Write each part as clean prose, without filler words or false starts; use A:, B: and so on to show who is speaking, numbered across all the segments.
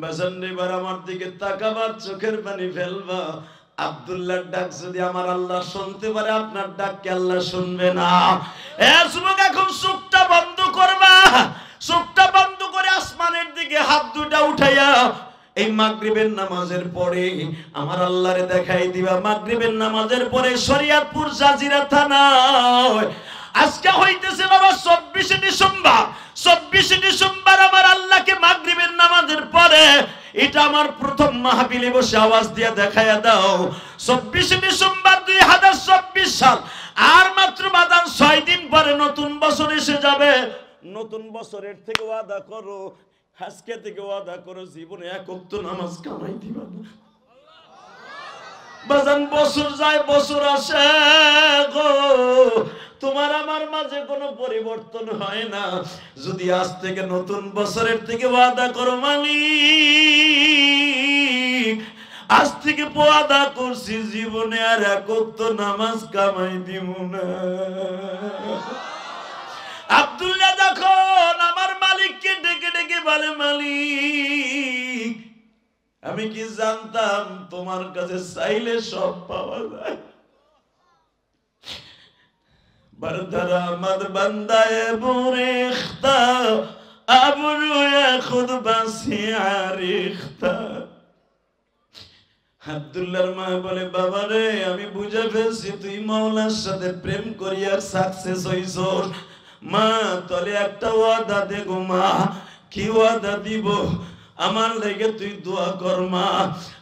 A: বাজান এবার আমার দিকে তাকাবার, চোখের পানি ফেলবা। আব্দুল্লাহর ডাক যদি আমার আল্লাহ শুনতে পারে, আপনার ডাক কি আল্লাহ শুনবে না? যুবক, এখন চোখটা বন্ধ করবা। চোখটা বন্ধ করে আসমানের দিকে হাত দুটা উঠাইয়া এই মাগরিবের নামাজের পরে আমার আল্লাহরে দেখাই দিবা। মাগরিবের নামাজের পরে শরীয়তপুর জাজিরা থানায় আজকে হইতেছে বাবা 24 ডিসেম্বর। 24 ডিসেম্বর আমার আল্লাহকে মাগরিবের নামাজের পরে, এটা আমার প্রথম মাহফিলে বসে আওয়াজ দিয়ে দেখাইয়া দাও। 24 ডিসেম্বর 2024 সাল, আর মাত্র বাদান 6 দিন পরে নতুন বছর এসে যাবে। নতুন বছরের থেকে ওয়াদা করো, আজকে থেকে ওয়াদা করো, জীবনে এক ওয়াক্ত নামাজ কামাই দিবা না। বাজান বছর যায় বছর আসে গো, তোমার আমার মাঝে কোনো পরিবর্তন হয় না। যদি আজ থেকে নতুন বছরের থেকে ওয়াদা করো, মালিক আজ থেকে ওয়াদা করছি জীবনে আর এক ওয়াক্ত নামাজ কামাই দিব না। আব্দুল্লাহ যখন আমার মালিককে ডেকে ডেকে বলে, মালিক আমি কি জানতাম তোমার কাছে চাইলে সব পাওয়া যায়। বরদরা মদ বন্দায়ে বুরেখতা আবরুয়ে খুদ বাসিয়া রিখতা। আব্দুল্লাহর মা বলে, বাবা রে, আমি বুঝে ফেলছি তুই মাওলার সাথে প্রেম করিয়া সাকসেস হইছস। মা তলে একটা ওয়াদা দে গো মা। কি ওয়াদা দিব? আমার লেগে তুই দোয়া কর মা।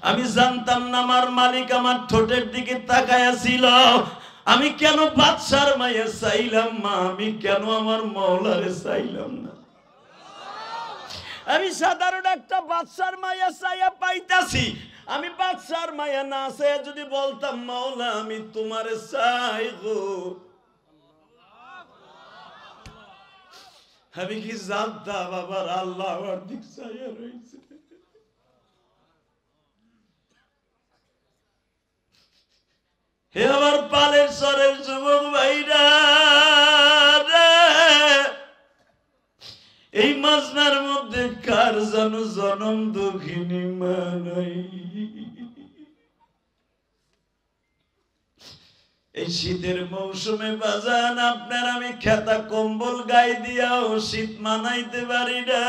A: আমি জানতাম না আমার মালিক আমার ঠোঁটের দিকে তাকায়া ছিল। আমি কেন বাদশার মায়ে চাইলাম মা? আমি কেন আমার মাওলারে চাইলাম না? আমি সাধারণ একটা বাদশার মায়া চাইয়া পাইতাছি। আমি বাদশার মায়া না চাইয়া যদি বলতাম মাওলা আমি তোমারে চাই গো, আমি কি জানতাম আবার আল্লাহ আমার দিক চাইয়া রয়েছে। হে আমার পালের সরের যুবক ভাইরা, এই মাজনার মধ্যে কার যেন জনম দুঃখিনী মা নাই। এই শীতের মৌসুমে বাজান আপনার আমি খেতা কম্বল গায়ে দিয়াও শীত মানাইতে পারি না।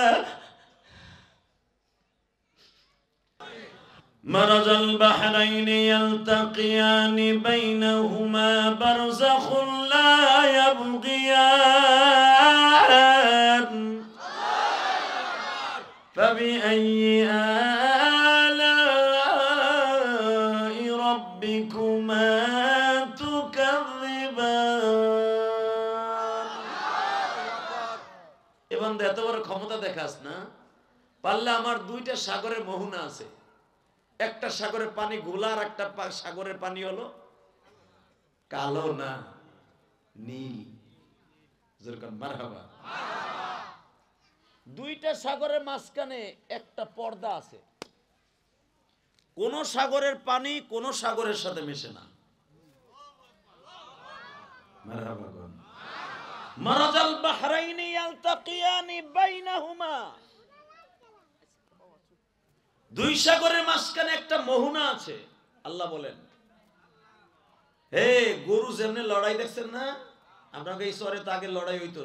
A: মারাজাল বাহরাইনি ইয়ালতাকিয়ানি বাইনাহুমা বারযাখুন লা ইয়াবগিয়ান ফাবিআইয়ি আলাই রাব্বিকুমা এত বড় ক্ষমতা দেখাস না, পারলে আমার দুইটা সাগরের মোহনা আছে। একটা সাগরের পানি গোলা, আর একটা সাগরের পানি হলো কালো না নীল। যেরকম মারহাবা। দুইটা সাগরের মাঝখানে একটা পর্দা আছে। কোন সাগরের পানি কোন সাগরের সাথে মেশে না। মারহাবা। মারাজাল বাহরাইনি ইয়ালতাকিয়ানি বাইনাহুমা, দুই সাগরের মাঝখানে একটা মোহনা আছে। আল্লাহ বলেন, হে গরু যেমনি লড়াই দেখছেন না, আপনাকে এই শহরে তো আগে লড়াই হইতো,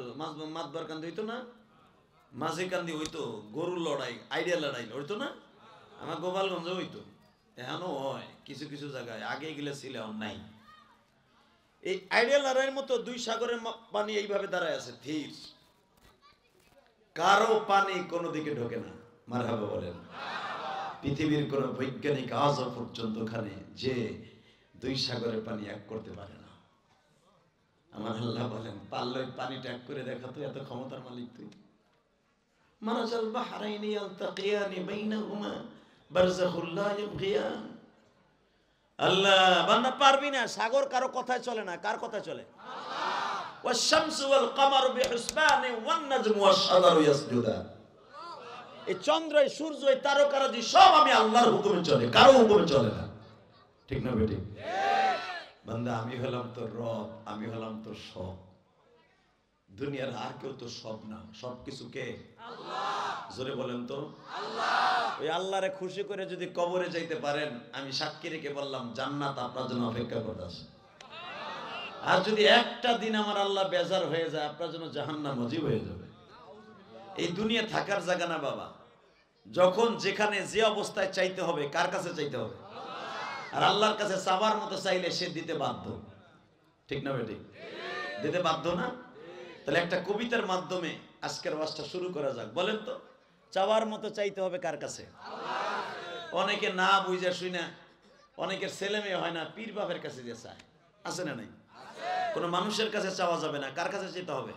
A: মাতবার কান্দি হইতো না, মাঝে কান্দি হইতো, গরুর লড়াই, আইডিয়া লড়াই হইতো না, আমার গোপালগঞ্জে হইতো, এখনো হয় কিছু কিছু জায়গায়, আগে গেলে ছিল এখন নাই। এই আইডিয়া লড়াইয়ের মতো দুই সাগরের পানি এইভাবে দাঁড়ায় আছে ধীর, কারো পানি কোনো দিকে ঢোকে না। মারহাবা বলেন। পৃথিবীর কোন বৈজ্ঞানিক আজ পর্যন্ত ওখানে যে দুই সাগরের পানি এক করতে পারে না। আমার আল্লাহ বলেন, পারলে পানি ত্যাগ করে দেখাতো, এত ক্ষমতার মালিক তুই। মারাজাল বাহরাইনি ইয়ালতাকিয়ানি বাইনাহুমা বারযাখুন লা ইয়াবগিয়ান। আল্লাহ বান্দা পারবি না, সাগর কারো কথায় চলে না, কার কথায় চলে? আল্লাহ। ওয়াশ শামসু ওয়াল কামারু বিহুসবানি ওয়ান নাজমু ওয়াশ শাজারু ইয়াসজুদান। এই চন্দ্র, এই সূর্য, এই তারকারাজি সব আমি আল্লাহর হুকুমে চলে, কারো হুকুমে চলে না। ঠিক না বেটি? ঠিক। বান্দা আমি হলাম তোর রব, আমি হলাম তোর সব। দুনিয়ার আর কেউ তো সব না, সবকিছু কে? আল্লাহ। জোরে বলেন তো আল্লাহ। ওই আল্লাহরে খুশি করে যদি কবরে যাইতে পারেন, আমি সাক্ষী রেখে বললাম জান্নাত আপনার জন্য অপেক্ষা করতেছে। আর যদি একটা দিন আমার আল্লাহ বেজার হয়ে যায়, আপনার জন্য জাহান্নাম ওয়াজিব হয়ে যাবে। এই দুনিয়া থাকার জায়গা না বাবা। যখন যেখানে যে অবস্থায় চাইতে হবে, কার কাছে চাইতে হবে? আর আল্লাহর কাছে চাওয়ার মতো চাইলে সে দিতে বাধ্য, ঠিক না বেটি? দিতে বাধ্য না? তাহলে একটা কবিতার মাধ্যমে আজকের ওয়াজটা শুরু করা যাক। বলেন তো, চাওয়ার মতো চাইতে হবে কার কাছে? অনেকে না বুঝা শুনা, অনেকের ছেলে মেয়ে হয় না, পীর বাপের কাছে যে চায়, আছে না নাই? কোনো মানুষের কাছে চাওয়া যাবে না, কার কাছে চাইতে হবে?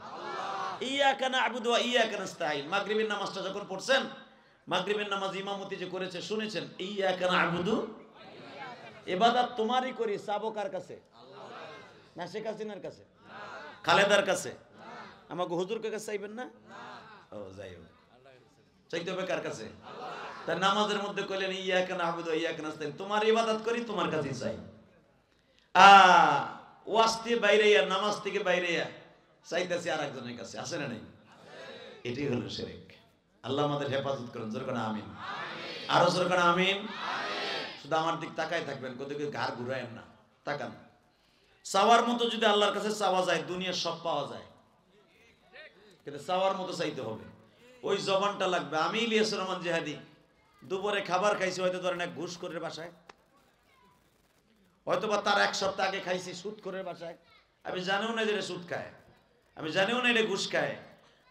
A: ইয়াকা না'বুদু ওয়া ইয়াকা নাস্তাঈন। মাগরিবের নামাজটা যখন পড়ছেন, মাগরিবের নামাজ ইমামতি যে করেছে শুনেছেন, ইয়াকা না'বুদু, ইবাদত তোমারই করি, চাবো কার কাছে? না শেখ হাসিনার কাছে, খালেদার কাছে, আমাকে হুজুর কাছে চাইবেন না? ও যাই হোক, চাইতে হবে কার কাছে? তার নামাজের মধ্যে কইলেন ইয়াকা না'বুদু ওয়া ইয়াকা নাস্তাঈন, তোমার ইবাদত করি, তোমার কাছেই চাই। ওয়াজ থেকে বাইরে, নামাজ থেকে বাইরে চাইতেছি আর একজনের কাছে, আছে না নাই? এটাই হলো শিরক। আল্লাহ আমাদের হেফাজত করুন, জোরে করে আমিন। আরো জোরে করে আমিন। শুধু আমার দিক তাকায় থাকবেন, কোথাও ঘাড় ঘুরায়েন না, তাকান। চাওয়ার মতো যদি আল্লাহর কাছে চাওয়া যায়, দুনিয়ার সব পাওয়া যায়, কিন্তু চাওয়ার মতো চাইতে হবে। ওই জবানটা লাগবে। আমি ইলিয়াস রহমান জিহাদি দুপুরে খাবার খাইছি, হয়তো ধরেন এক ঘুষ করে বাসায়, হয়তো বা তার এক সপ্তাহ আগে খাইছি সুদ করে বাসায়। আমি জানিও না যে এটা সুদ খায়, আমি জানিও না এটা ঘুষ খায়।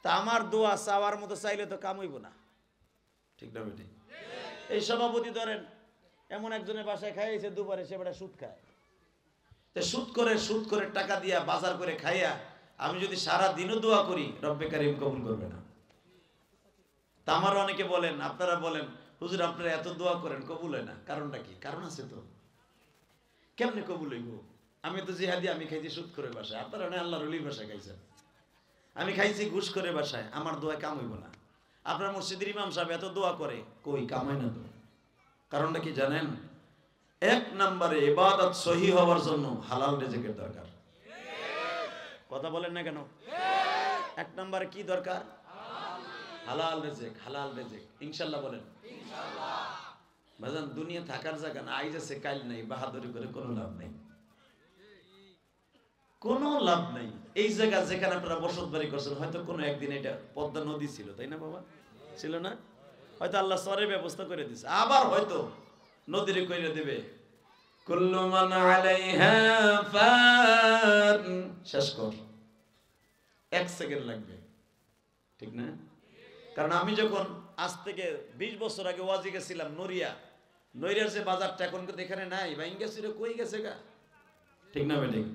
A: তা আমার দোয়া চাওয়ার মতো চাইলে তো কাম হইব না, ঠিক না বেটি? এই সভাপতি ধরেন এমন একজনের বাসায় খাইছে দুপুরে, সে বেটা সুদ খায়। তো সুদ করে টাকা দিয়া বাজার করে খাইয়া আমি যদি সারা দিনও দোয়া করি, রব্বে কারিম কবুল করবে না। তা আমার অনেকে বলেন, আপনারা বলেন হুজুর আপনারা এত দোয়া করেন কবুল হয় না, কারণটা কি? কারণ আছে তো। কেমনে কবুল হইব? আমি তো জিহাদি, আমি খাইছি সুদ করে বাসায়, আপনারা না আল্লাহর ওলির বাসায় খাইছেন। আমি খাইছি ঘুষ করে বাসায়, আমার দোয়া কাম হইব না। আপনার মসজিদের ইমাম সাহেব এত দোয়া করে, কই কাম হয় না তো। কারণটা কি জানেন? এক নম্বরে ইবাদত সহি হওয়ার জন্য হালাল রিজিকের দরকার। কথা বলেন না কেন? এক নম্বরে কি দরকার? হালাল রিজিক। হালাল রিজিক ইনশাআল্লাহ বলেন ইনশাআল্লাহ। ভাইজান, দুনিয়া থাকার জায়গা না, আইজ আছে কাল নাই, বাহাদুরি করে কোনো লাভ নাই, কোনো লাভ নাই। এই জায়গা যেখানে আপনারা বসত বাড়ি করছেন, হয়তো কোনো একদিন এটা পদ্মা নদী ছিল, তাই না বাবা? ছিল না? হয়তো আল্লাহ সরের ব্যবস্থা করে দিছে, আবার হয়তো নদীরে কইরে দেবে কুল্লু মান আলাইহা ফান। শেষ কর, 1 সেকেন্ড লাগবে, ঠিক না? কারণ আমি যখন আজ থেকে 20 বছর আগে ওয়াজি গেছিলাম নড়িয়ার যে বাজারটা এখন কিন্তু এখানে নাই, ভাঙ্গেছিল, কই গেছে গা, ঠিক না বেঠিক?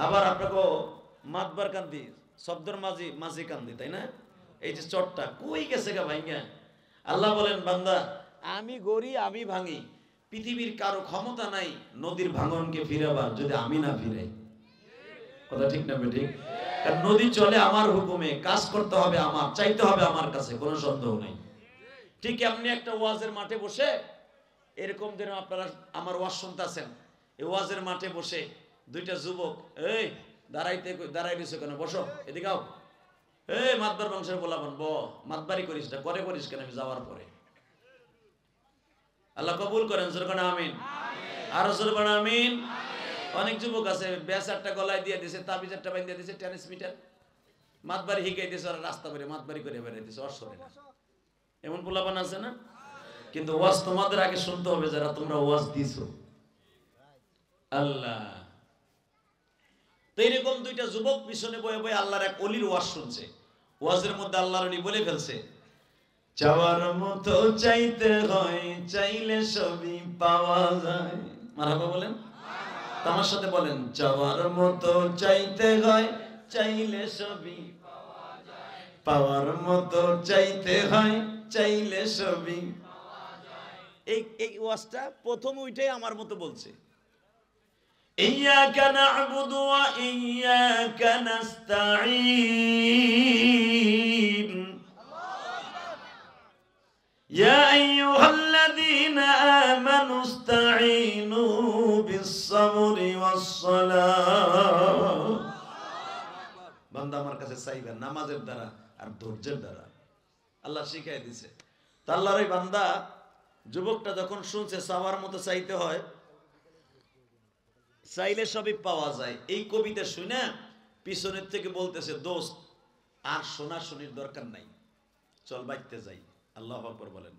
A: আবার আপনাকে মাতবার কান্দি, শব্দর মাঝি কান্দি, তাই না? এই যে চটটা কই গেছে গা ভাঙ্গা। আল্লাহ বলেন বান্দা, আমি গড়ি, আমি ভাঙি, পৃথিবীর কারো ক্ষমতা নাই নদীর ভাঙনকে ফিরাবার, যদি আমি না ফিরাই। কথা ঠিক না বেঠিক? কারণ নদী চলে আমার হুকুমে, কাজ করতে হবে আমার, চাইতে হবে আমার কাছে, কোনো সন্দেহ নাই। ঠিক এমনি একটা ওয়াজের মাঠে বসে, এরকম যেন আপনারা আমার ওয়াজ শুনতেছেন, এই ওয়াজের মাঠে বসে দুইটা যুবক, এই দাঁড়াই দিছো কেন, বসো এদিকে আও, এই মাতবার বংশের বলাবন, মাতবারি করিস না, করে করিস কেন আমি যাওয়ার পরে? আল্লাহ কবুল করেন, জোরে কোন আমিন। আরো জোরে কোন আমিন। অনেক যুবক আছে বেচারটা গলায় দিয়ে দিছে, তাবিজারটা বাইন্ধে দিছে, টেনিস মিটার মাতবারি হিকাই দিছে, ওরা রাস্তা করে মাতবারি করে বেরিয়ে দিছে, অসরে না। এমন পোলাপান আছে না? কিন্তু ওয়াজ তোমাদের আগে শুনতে হবে, যারা তোমরা ওয়াজ দিছো। আল্লাহ তো এরকম দুইটা যুবক পিছনে বয়ে বয়ে আল্লাহর এক অলির ওয়াজ শুনছে। ওয়াজের মধ্যে আল্লাহর অলি বলে ফেলছে, চাওয়ার মতো চাইতে হয়, চাইলে সবই পাওয়া যায়। মারহাবা বলেন, আমার সাথে বলেন, চাওয়ার মতো চাইতে হয়, চাইলে সবই পাওয়া যায়। পাওয়ার মতো চাইতে হয়, চাইলে সবই পাওয়া যায়। এই ওয়াজটা প্রথম উইটাই আমার মতো বলছে, ইয়্যাকা না'বুদু ওয়া ইয়্যাকা নাস্তাঈন, ইয়া আইয়ুহাল্লাযীনা আমানু ইসতাঈনু বিস-সাবরি ওয়াস-সালাহ। বান্দা আমার কাছে চাইবেন নামাজের দ্বারা আর ধৈর্যের দ্বারা, আল্লাহ শিখাই দিয়েছে। তা আল্লাহর ওই বান্দা যুবকটা যখন শুনছে চাওয়ার মতো চাইতে হয়, চাইলে সবই পাওয়া যায়, এই কবিতা শুনে পিছনের থেকে বলতেছে, দোস্ত আর শোনাশুনির দরকার নাই, চল বাইতে যাই। আল্লাহু আকবার বলেন,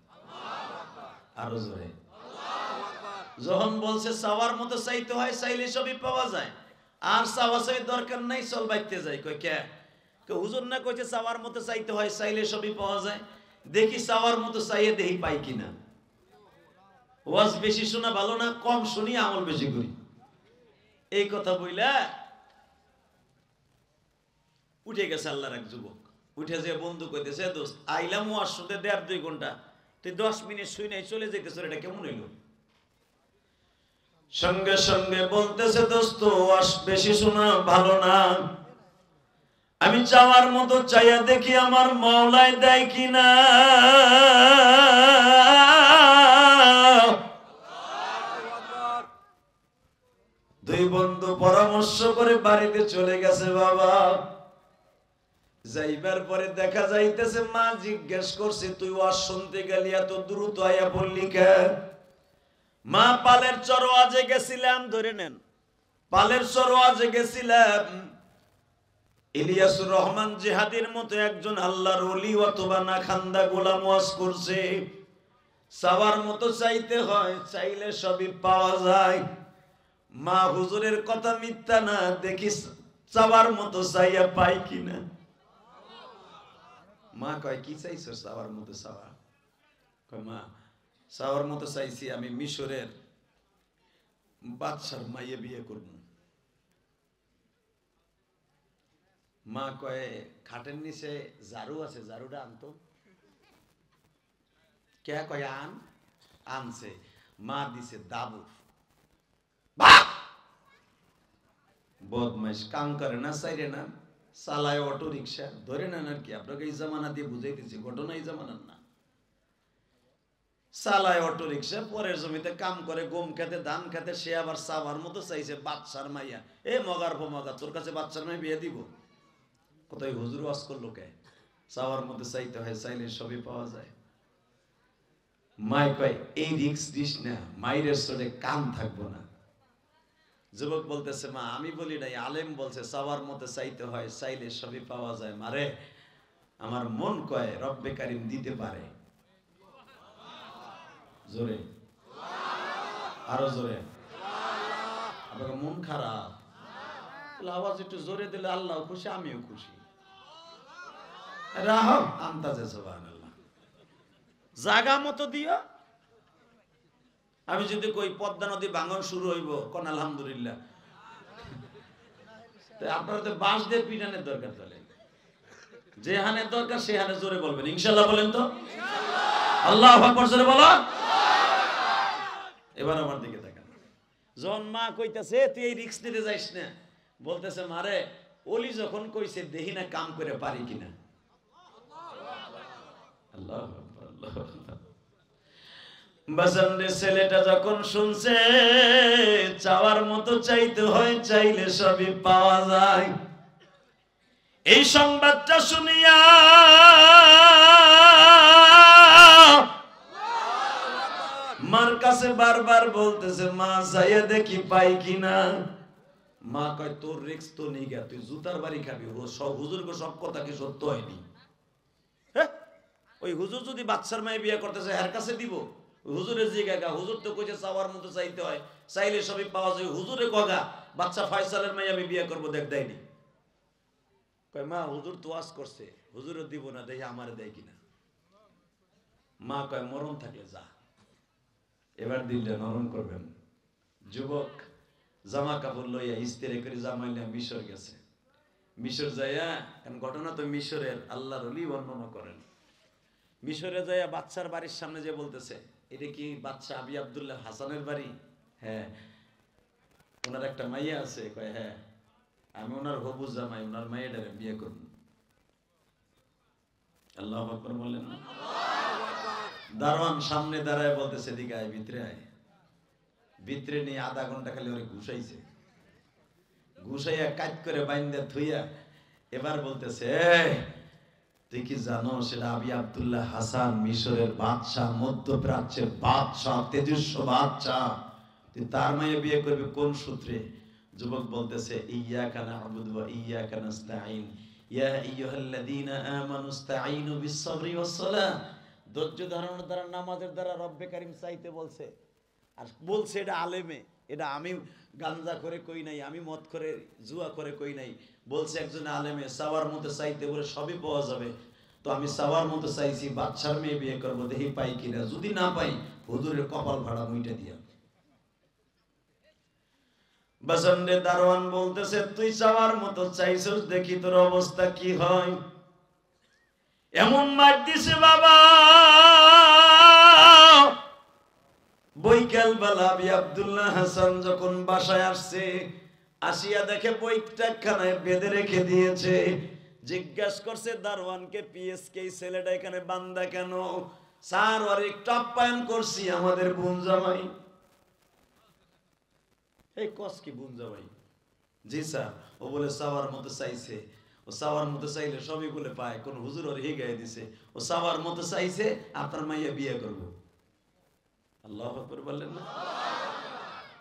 A: আরো জোরে। যখন বলছে চাওয়ার মতো চাইতে হয়, চাইলে সবই পাওয়া যায়, আর চাওয়া চাই দরকার নাই, চল বাইতে যাই। কই কে? হুজুর না কইছে চাওয়ার মতো চাইতে হয়, চাইলে সবই পাওয়া যায়, দেখি চাওয়ার মতো চাইয়ে দেখি পাই কিনা। ওয়াজ বেশি শোনা ভালো না, কম শুনি আমল বেশি করি। এই কথা বইলা উঠে গেছে আল্লাহর এক যুবক। উঠে যে বন্ধু কইতেছে, দোস্ত আইলাম ওয়াজ শুনতে 1.5-2 ঘন্টা, তুই 10 মিনিট শুই নাই চলে যাইতেছ, এটা কেমন হইল? সঙ্গে সঙ্গে বলতেছে, দোস্ত ওয়াজ বেশি শোনা ভালো না, আমি চাওয়ার মতো চাইয়া দেখি আমার মাওলাই দেয় কিনা। দুই বন্ধু পরামর্শ করে বাড়িতে চলে গেছে। বাবা যাইবার পরে দেখা যাইতেছে, মা জিজ্ঞেস করছে, তুই ওয়াজ শুনতে গেলি এত দ্রুত আয়া পড়লি কেন? মা, পালের চরওয়াজে গেছিলাম, ধরে নেন, পালের চরওয়াজে গেছিলাম। ইলিয়াসুর রহমান জিহাদির মতো একজন আল্লাহর ওলি অথবা না খান্দা গোলাম ওয়াজ করছে, চাওয়ার মতো চাইতে হয়, চাইলে সবই পাওয়া যায়। মা, হুজুরের কথা মিথ্যা না, দেখি চাওয়ার মতো চাইয়া পাই কিনা। মা কয়, কি চাইছো? চাওয়ার মতো চাওয়া? কয়, মা চাওয়ার মতো চাইছি আমি মিশরের বাদশার মাইয়ে বিয়ে করব। মা কয়, খাটের নিচে ঝাড়ু আছে, ঝাড়ুটা আনতো। কে? কয় আন। আনছে। মা দিছে দাবু। বদমাইশ, কাম করে না, চাইরে না, চালায় অটো রিক্সা, ধরে নেন আর কি। আপনাকে এই জামানা দিয়ে বুঝাইতেছি, ঘটনা এই জামানার না। চালায় অটো রিক্সা, পরের জমিতে কাম করে, গম খেতে, ধান খেতে, সে আবার চাওয়ার মতো চাইছে বাদশার মাইয়া। এ মগার মগা, তোর কাছে বাদশার মাই বিয়ে দিব? কোথায় হুজুর ওয়াজ করলো কে? চাওয়ার মতো চাইতে হয়, চাইলে সবই পাওয়া যায়। মাই কয়, এই রিক্স দিস না, মাইরের চলে কান থাকবো না। যুবক বলতেছে, মা আমি বলি নাই, আলেম বলছে চাওয়ার মতো চাইতে হয়, চাইলে সবই পাওয়া যায়। মারে, আমার মন কয় রব্বে কারিম দিতে পারে। জোরে, আরো জোরে। আপনার মন খারাপ, আওয়াজ একটু জোরে দিলে আল্লাহ খুশি, আমিও খুশি। রাহ আন্তাজে সুবহানাল্লাহ, জাগা মতো দিও। আমি যদি কই পদ্মা নদী ভাঙন শুরু হইব, কোন আলহামদুলিল্লাহ। আপনারা তো বাঁশ দিয়ে পিটানের দরকার, চলে যে হানের দরকার সে হানে জোরে বলবেন ইনশাআল্লাহ। বলেন তো আল্লাহু আকবার, জোরে বলো। এবার আমার দিকে তাকান। যখন মা কইতাছে তুই এই রিস্ক নিতে যাইস না, বলতেছে, মারে ওলি যখন কইছে দেখি না কাম করে পারি কিনা। আল্লাহু আকবার, আল্লাহু আকবার। বাজানরে ছেলেটা যখন শুনছে চাওয়ার মতো চাইতে হয়, চাইলে সবই পাওয়া যায়, এই সংবাদটা শুনিয়া মার কাছে বারবার বলতেছে, মা যাইয়া দেখি পাই কিনা। মা কয়, তোর রিক্স তো নেই গা, তুই জুতার বাড়ি খাবি। সব হুজুর গো, সব কথা কি সত্য হয়নি? ওই হুজুর যদি বাচ্চার মায়ে বিয়ে করতেছে, এর কাছে দিব? হুজুরের জিগা, হুজুর তো কইছে চাওয়ার মতো চাইতে হয়, চাইলে সবই পাওয়া যায়। হুজুরে কগা বাচ্চা ফয়সালের মাইয়া আমি বিয়ে করবো, দেখ দেয়নি। কয়, মা হুজুর তো ওয়াজ করছে, হুজুরও দিব না, দেখি আমারে দেয় কিনা। মা কয়, মরণ থাকলে যা, এবার দিলটা নরম করবেন। যুবক জামা কাপড় লইয়া ইস্তেরে করে জামাইলা মিশর গেছে। মিশর যাইয়া, কারণ ঘটনা তো মিশরের, আল্লাহর ওলি বর্ণনা করেন। মিশরে যাইয়া বাচ্চার বাড়ির সামনে যে বলতেছে, এটা কি বাচ্চা আবি আব্দুল্লাহ হাসানের বাড়ি? হ্যাঁ। ওনার একটা মাইয়া আছে? কয় হ্যাঁ, আমি ওনার হবু জামাই, ওনার মাইয়াটারে বিয়ে করব। আল্লাহু আকবার বললেন না? দারোয়ান সামনে দাঁড়ায় বলতেছে, এদিকে আয়, ভিতরে আয়। ভিতরে নিয়ে আধা ঘন্টা খালি ওরে ঘুষাইছে, ঘুষাইয়া কাজ করে বাইন্দা থুইয়া এবার বলতেছে, তুই কি জানো সেটা আবি আব্দুল্লাহ হাসান মিশরের বাদশাহ, মধ্যপ্রাচ্যের বাদশাহ, তেজস্ব বাদশাহ, তুই তার মেয়ে বিয়ে করবি কোন সূত্রে? যুবক বলতেছে ইয়্যাকা না'বুদু ওয়া ইয়্যাকা নাস্তাঈন, ইয়া আইয়ুহাল্লাযীনা আমানু ইসতাঈনু বিস-সাবরি ওয়াস-সালাহ। ধৈর্য ধারণের দ্বারা, নামাজের দ্বারা রব্বে কারীম চাইতে বলছে। আর বলছে এটা আলেমে, এটা আমি গাঞ্জা করে কই নাই, আমি মদ করে জুয়া করে কই নাই, বলছে একজন আলেমে। চাওয়ার মতো চাইতে বলে সবই পাওয়া যাবে, তো আমি চাওয়ার মতো চাইছি বাদশার মেয়ে বিয়ে করবো, দেখি পাই কিনা। যদি না পাই হুজুরের কপাল ভাড়া মুইটা দিয়া। বাসন্ডে দারোয়ান বলতেছে তুই চাওয়ার মতো চাইছস, দেখি তোর অবস্থা কি হয়। এমন মার দিছে বাবা, বৈকাল বেলা আবি আব্দুল্লাহ হাসান যখন বাসায় আসছে, আসিয়া দেখে বইটা খানায় বেঁধে রেখে দিয়েছে। জিজ্ঞাস করছে দারোয়ানকে, পিএসকে ছেলেটা এখানে বান্দা কেন? স্যার আর একটু আপ্যায়ন করছি আমাদের বোন জামাই। এই কস কি বোন জামাই? জি স্যার। ও বলে চাওয়ার মতো চাইছে, ও চাওয়ার মতো চাইলে সবই বলে পায়, কোন হুজুর ওর হিগায় দিছে, ও চাওয়ার মতো চাইছে আপনার মাইয়া বিয়ে করবো। আল্লাহু আকবার বললেন না?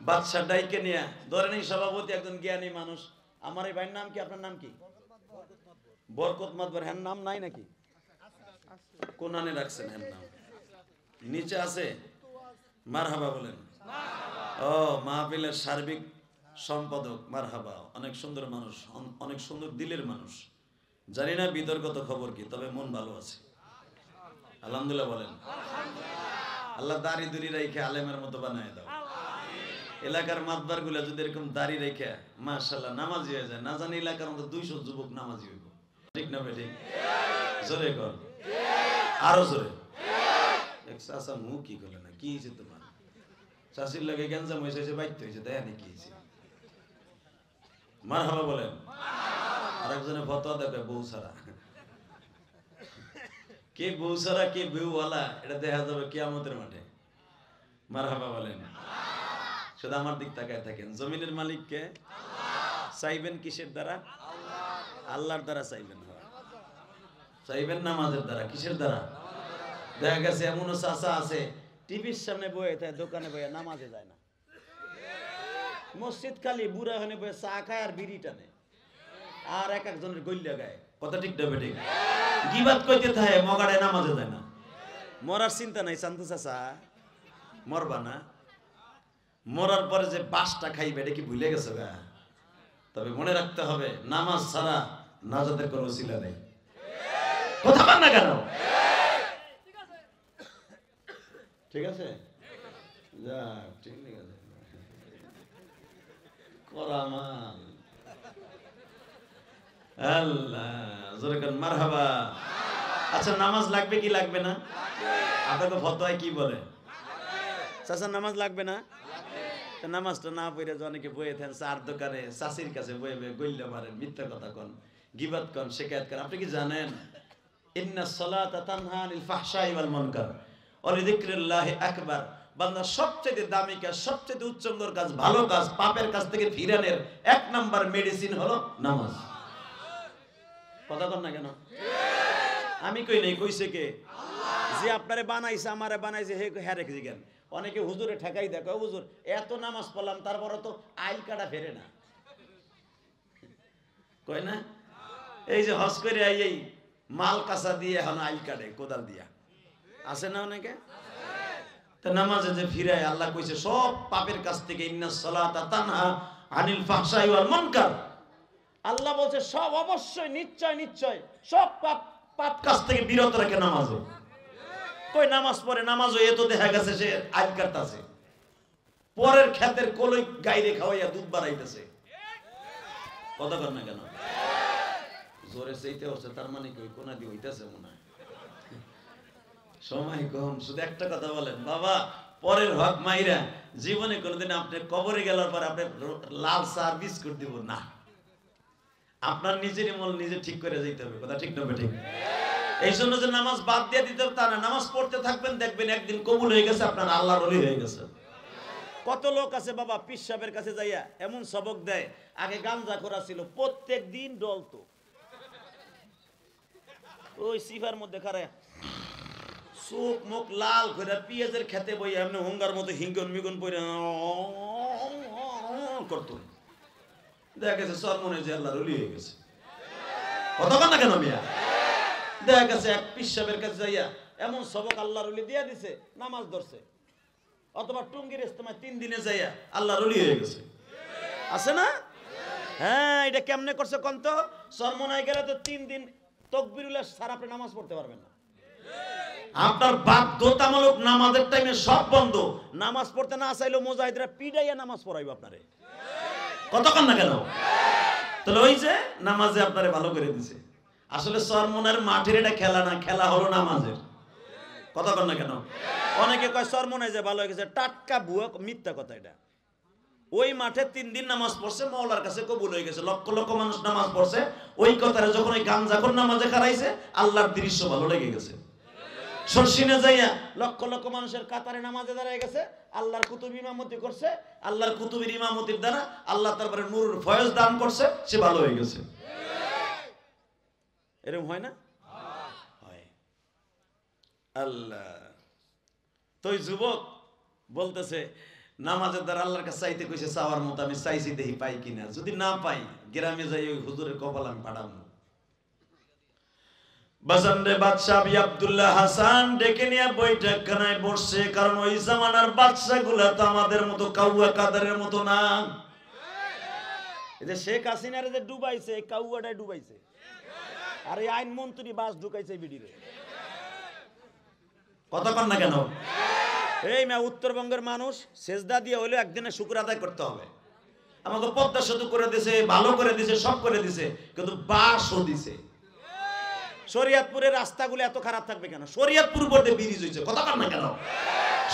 A: বাদশা ডাইকে নিয়ে ধরেন এই সভাপতি একজন জ্ঞানী মানুষ, আমার এই ভাইয়ের নাম কি, আপনার নাম কি? বরকত মাতবার। হ্যাঁ নাম নাই নাকি? কোন আনে রাখছেন? হ্যাঁ নাম নিচে আছে। মারহাবা বলেন। ও মাহফিলের সার্বিক সম্পাদক, মারহাবা। অনেক সুন্দর মানুষ, অনেক সুন্দর দিলের মানুষ। জানি না বিতর্কত খবর কি, তবে মন ভালো আছে আলহামদুলিল্লাহ বলেন। আল্লাহ দাড়ি দুড়ি রেখে আলেমের মতো বানায় দাও। এলাকার মাতবার গুলা যদি এরকম দাড়ি রেখে মাশাআল্লাহ নামাজি হয়ে যায়, না জানি এলাকার মতো 200 যুবক নামাজি হইব। ঠিক না বেটি? জোরে কর, আরো জোরে। এক চাচা মুখ কি করলে না, কি হয়েছে তোমার? চাষির লাগে গেঞ্জাম হয়েছে, বাইতে হয়েছে, তাই নাকি? কি হয়েছে? মারহাবা বলেন। আর একজনে ফতোয়া দেবে বউ ছাড়া। কে বউ ছাড়া কে বউওয়ালা এটা দেখা যাবে কিয়ামতের মাঠে। মারহাবা বলেন। শুধু আমার দিক তাকায় থাকেন। জমিনের মালিক কে? চাইবেন কিসের দ্বারা? আল্লাহর দ্বারা চাইবেন। চাইবেন নামাজের দ্বারা। কিসের দ্বারা? দেখা গেছে এমনও চাচা আছে টিভির সামনে বয়ে থাকে, দোকানে বয়ে নামাজে যায় না। মসজিদ খালি বুড়া হনে বয়ে চা খায় আর বিড়ি টানে, আর এক একজনের গল্লা গায়ে। কথা ঠিক না বেঠিক? গিবাত কইতে থাকে, মগাড়ায় নামাজে যায় না। মরার চিন্তা নাই শান্ত চাচা, মরবা না। মরার পরে যে বাসটা খাইবে এটা কি ভুলে গেছে গা? তবে মনে রাখতে হবে নামাজ ছাড়া নাজাতের কোনো উসিলা নেই। কথা বল না কেন? ঠিক আছে, যা ঠিক আছে। করামান আল্লাহ জোরে কর মারহাবা। আচ্ছা নামাজ লাগবে কি লাগবে না? আপনাকে ফতোয়ায় কি বলে? চাচা নামাজ লাগবে না? নামাজটা না পড়ে যে অনেকে বয়ে থাকেন চার দোকানে চাষির কাছে বয়ে বয়ে গল্লা মারেন, মিথ্যা কথা কন, গিবাত কন, শিকায়াত করেন। আপনি কি জানেন ইন্নাস সালাতা তানহা আনিল ফাহশাই ওয়াল মুনকার ওয়া লিযিকরিল্লাহি আকবার। বান্দা সবচেয়ে দামি কাজ, সবচেয়ে উচ্চন্দর কাজ, ভালো কাজ, পাপের কাছ থেকে ফিরানোর এক নাম্বার মেডিসিন হলো নামাজ। কথা কন না কেন? আমি কই নাই, কইছে কে? যে আপনারে বানাইছে, আমারে বানাইছে, হে হ্যাঁ রেখে গেন। অনেকে হুজুরে ঠেকাই দেখো, হুজুর এত নামাজ পড়লাম তারপরে তো আইল কাটা ফেরে না, কয় না? এই যে হজ করে এই মাল কাঁচা দিয়ে এখন আইল কাটে কোদাল দিয়া, আছে না অনেকে? তা নামাজে যে ফিরায়, আল্লাহ কইছে সব পাপের কাছ থেকে, ইন্নাস সালাতা তানহা আনিল ফাহশাই ওয়াল মুনকার। আল্লাহ বলছে সব অবশ্যই নিশ্চয় নিশ্চয় সব পাপ কাজ থেকে বিরত রাখে নামাজে। কই নামাজ পড়ে, নামাজও এত দেখা গেছে সে আইল কাটতাছে, পরের ক্ষেতের কলই গাইরে খাওয়াইয়া দুধ বাড়াইতেছে। কথা কর না কেন? জোরে চাইতে হচ্ছে, তার মানে কি কোনা দিয়ে হইতেছে মনে হয়। সময় কম, শুধু একটা কথা বলেন, বাবা পরের হক মাইরা জীবনে কোনোদিন আপনি কবরে গেলার পর আপনি লাল চা বিস্কুট দিব না। আপনার নিজেরই মন নিজে ঠিক করে যেতে হবে। কথা ঠিক না ঠিক? এই জন্য যে নামাজ বাদ দিয়ে দিতে হবে তা না, নামাজ পড়তে থাকবেন, দেখবেন একদিন কবুল হয়ে গেছে, আপনার আল্লাহর ওলি হয়ে গেছে। কত লোক আছে বাবা পীর সাহেবের কাছে যাইয়া এমন সবক দেয়, আগে গাঞ্জা করা ছিল, প্রত্যেক দিন ডলতো। ওই সিফার মধ্যে খারে চোখ মুখ লাল করে পেঁয়াজের খেতে বই এমনি হুঙ্গার মতো হিঙ্গন মিগুন পরে করতো। দেখা গেছে চরমনে যে আল্লাহর ওলি হয়ে গেছে। কতক্ষণ না কেন মিয়া? দেখা গেছে এক পিসাবের কাছে যাইয়া এমন সবক আল্লাহর ওলি দিয়ে দিছে, নামাজ ধরছে। অথবা টুঙ্গির ইস্তেমায় 3 দিনে যাইয়া আল্লাহর ওলি হয়ে গেছে। আছে না? হ্যাঁ, এটা কেমনে করছে কোন তো? চরমনায় গেলে তো 3 দিন তাকবীরুল্লাহ ছাড়া আপনি নামাজ পড়তে পারবেন না। আপনার বাধ্যতামূলক নামাজের টাইমে সব বন্ধ। নামাজ পড়তে না চাইলেও মুজাহিদরা পিডাইয়া নামাজ পড়াইবে আপনারে। কতক্ষণ না কেন? তাহলে ওই যে নামাজে আপনারে ভালো করে দিছে। আসলে চরমনের মাঠের এটা খেলা না, খেলা হলো নামাজের। কতক্ষণ না কেন? অনেকে কয় চরমনায় যে ভালো হয়ে গেছে, টাটকা ভুয়া মিথ্যা কথা এটা। ওই মাঠে 3 দিন নামাজ পড়ছে, মওলার কাছে কবুল হয়ে গেছে। লক্ষ লক্ষ মানুষ নামাজ পড়ছে। ওই কথাটা যখন ওই গাঞ্জাখোর নামাজে খারাইছে, আল্লাহর দৃশ্য ভালো লেগে গেছে। সরসিনে যাইয়া লক্ষ লক্ষ মানুষের কাতারে নামাজে দাঁড়ায় গেছে, আল্লাহর কুতুব ইমামতি করছে। আল্লাহর কুতুবের ইমামতির দ্বারা আল্লাহ তারপরে নূরের ফয়েজ দান করছে, সে ভালো হয়ে গেছে। এরকম হয় না? হয়। আল্লাহ তো ওই যুবক বলতেছে নামাজের দ্বারা আল্লাহর কাছে চাইতে কইছে, চাওয়ার মতো আমি চাইছি দেখি পাই কিনা। যদি না পাই গ্রামে যাই ওই হুজুরের কপাল আমি পাঠাবো। বাজানরে বাদশা আবি আব্দুল্লাহ হাসান ডেকে নিয়ে বৈঠকখানায় বসছে। কারণ ওই জামানার বাদশাগুলা তো আমাদের মতো কাউয়া কাদারের মতো না। এই যে শেখ হাসিনার যে ডুবাইছে, এই কাউয়াটাই ডুবাইছে। আর এই আইন মন্ত্রী বাস ঢুকাইছে বিডিরে। কতক্ষণ না কেন? এই মা উত্তরবঙ্গের মানুষ সেজদা দিয়ে হইলে একদিনে শুকর আদায় করতে হবে। আমাকে পদ্মা সেতু করে দিছে, ভালো করে দিছে, সব করে দিছে, কিন্তু বাসও দিছে। শরীয়তপুরের রাস্তাগুলো এত খারাপ থাকবে কেন? শরীয়তপুর উপর দিয়ে ব্রিজ হইছে। কতক্ষণ না কেন?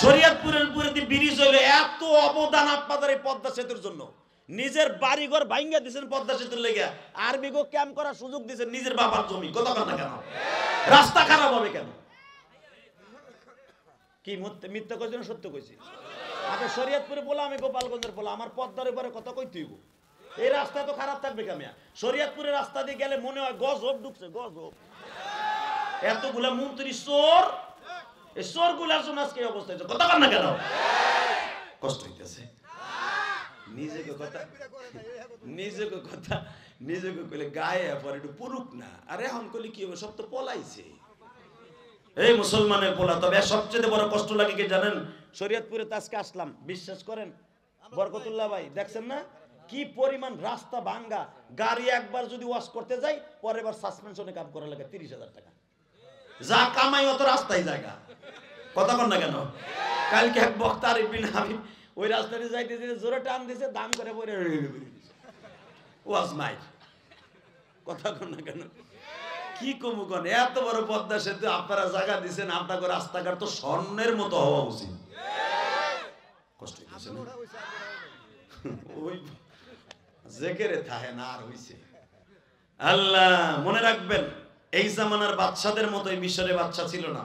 A: শরীয়তপুরের উপরে দিয়ে ব্রিজ হইলে এত অবদান আপনাদের এই পদ্মা সেতুর জন্য। নিজের বাড়িঘর ভাঙ্গা দিয়েছেন পদ্মা সেতুর লেগে, আর্মিগো ক্যাম্প করার সুযোগ দিয়েছেন নিজের বাবার জমি। কতক্ষণ না কেন? রাস্তা খারাপ হবে কেন? কি মিথ্যা কইছি না সত্য কইছি? আপনি শরীয়তপুরে বলা, আমি গোপালগঞ্জের বলা, আমার পদ্মার উপরে কত কইতে হইব? এই রাস্তা তো খারাপ থাকবে কেমন? শরীয়তপুরের রাস্তা দিয়ে গেলে মনে হয় গজব ঢুকছে, গজব। এতগুলা মন্ত্রী চোর, এই চোর গুলার জন্য আজকে অবস্থা হয়েছে। কতক্ষণ না কেন? কষ্ট হইতেছে। নিজেকে কথা নিজেকে কইলে গায়ে পরে একটু পুরুক না। আরে এখন কইলে কি হবে? সব তো পলাইছে। এই মুসলমানের পোলা। তবে সবচেয়ে বড় কষ্ট লাগে কি জানেন? শরীয়তপুরে আজকে আসলাম, বিশ্বাস করেন বরকতুল্লাহ ভাই, দেখছেন না কি পরিমাণ রাস্তা ভাঙ্গা। গাড়ি একবার যদি ওয়াশ করতে যাই, পরের বার সাসপেনশনে কাম করা লাগে 30,000 টাকা। যা কামাই অত রাস্তায় জায়গা। কথা কন না কেন? কালকে এক বক্তা আরিফ বিন হাবিব ওই রাস্তাতে যাইতে যেতে জোরে টান দিছে, দাম করে পরে ওয়াজ নাই। কথা কন না কেন? কি কমু কোন? এত বড় পদ্মা সেতু আপনারা জায়গা দিচ্ছেন, আপনাকে রাস্তাঘাট তো স্বর্ণের মতো হওয়া উচিত। কষ্ট হইতেছে না? ওই জেকেরে থাকে না আর হইছে। আল্লাহ মনে রাখবেন, এই জামানার বাদশাদের মতো এই মিশরের বাদশা ছিল না,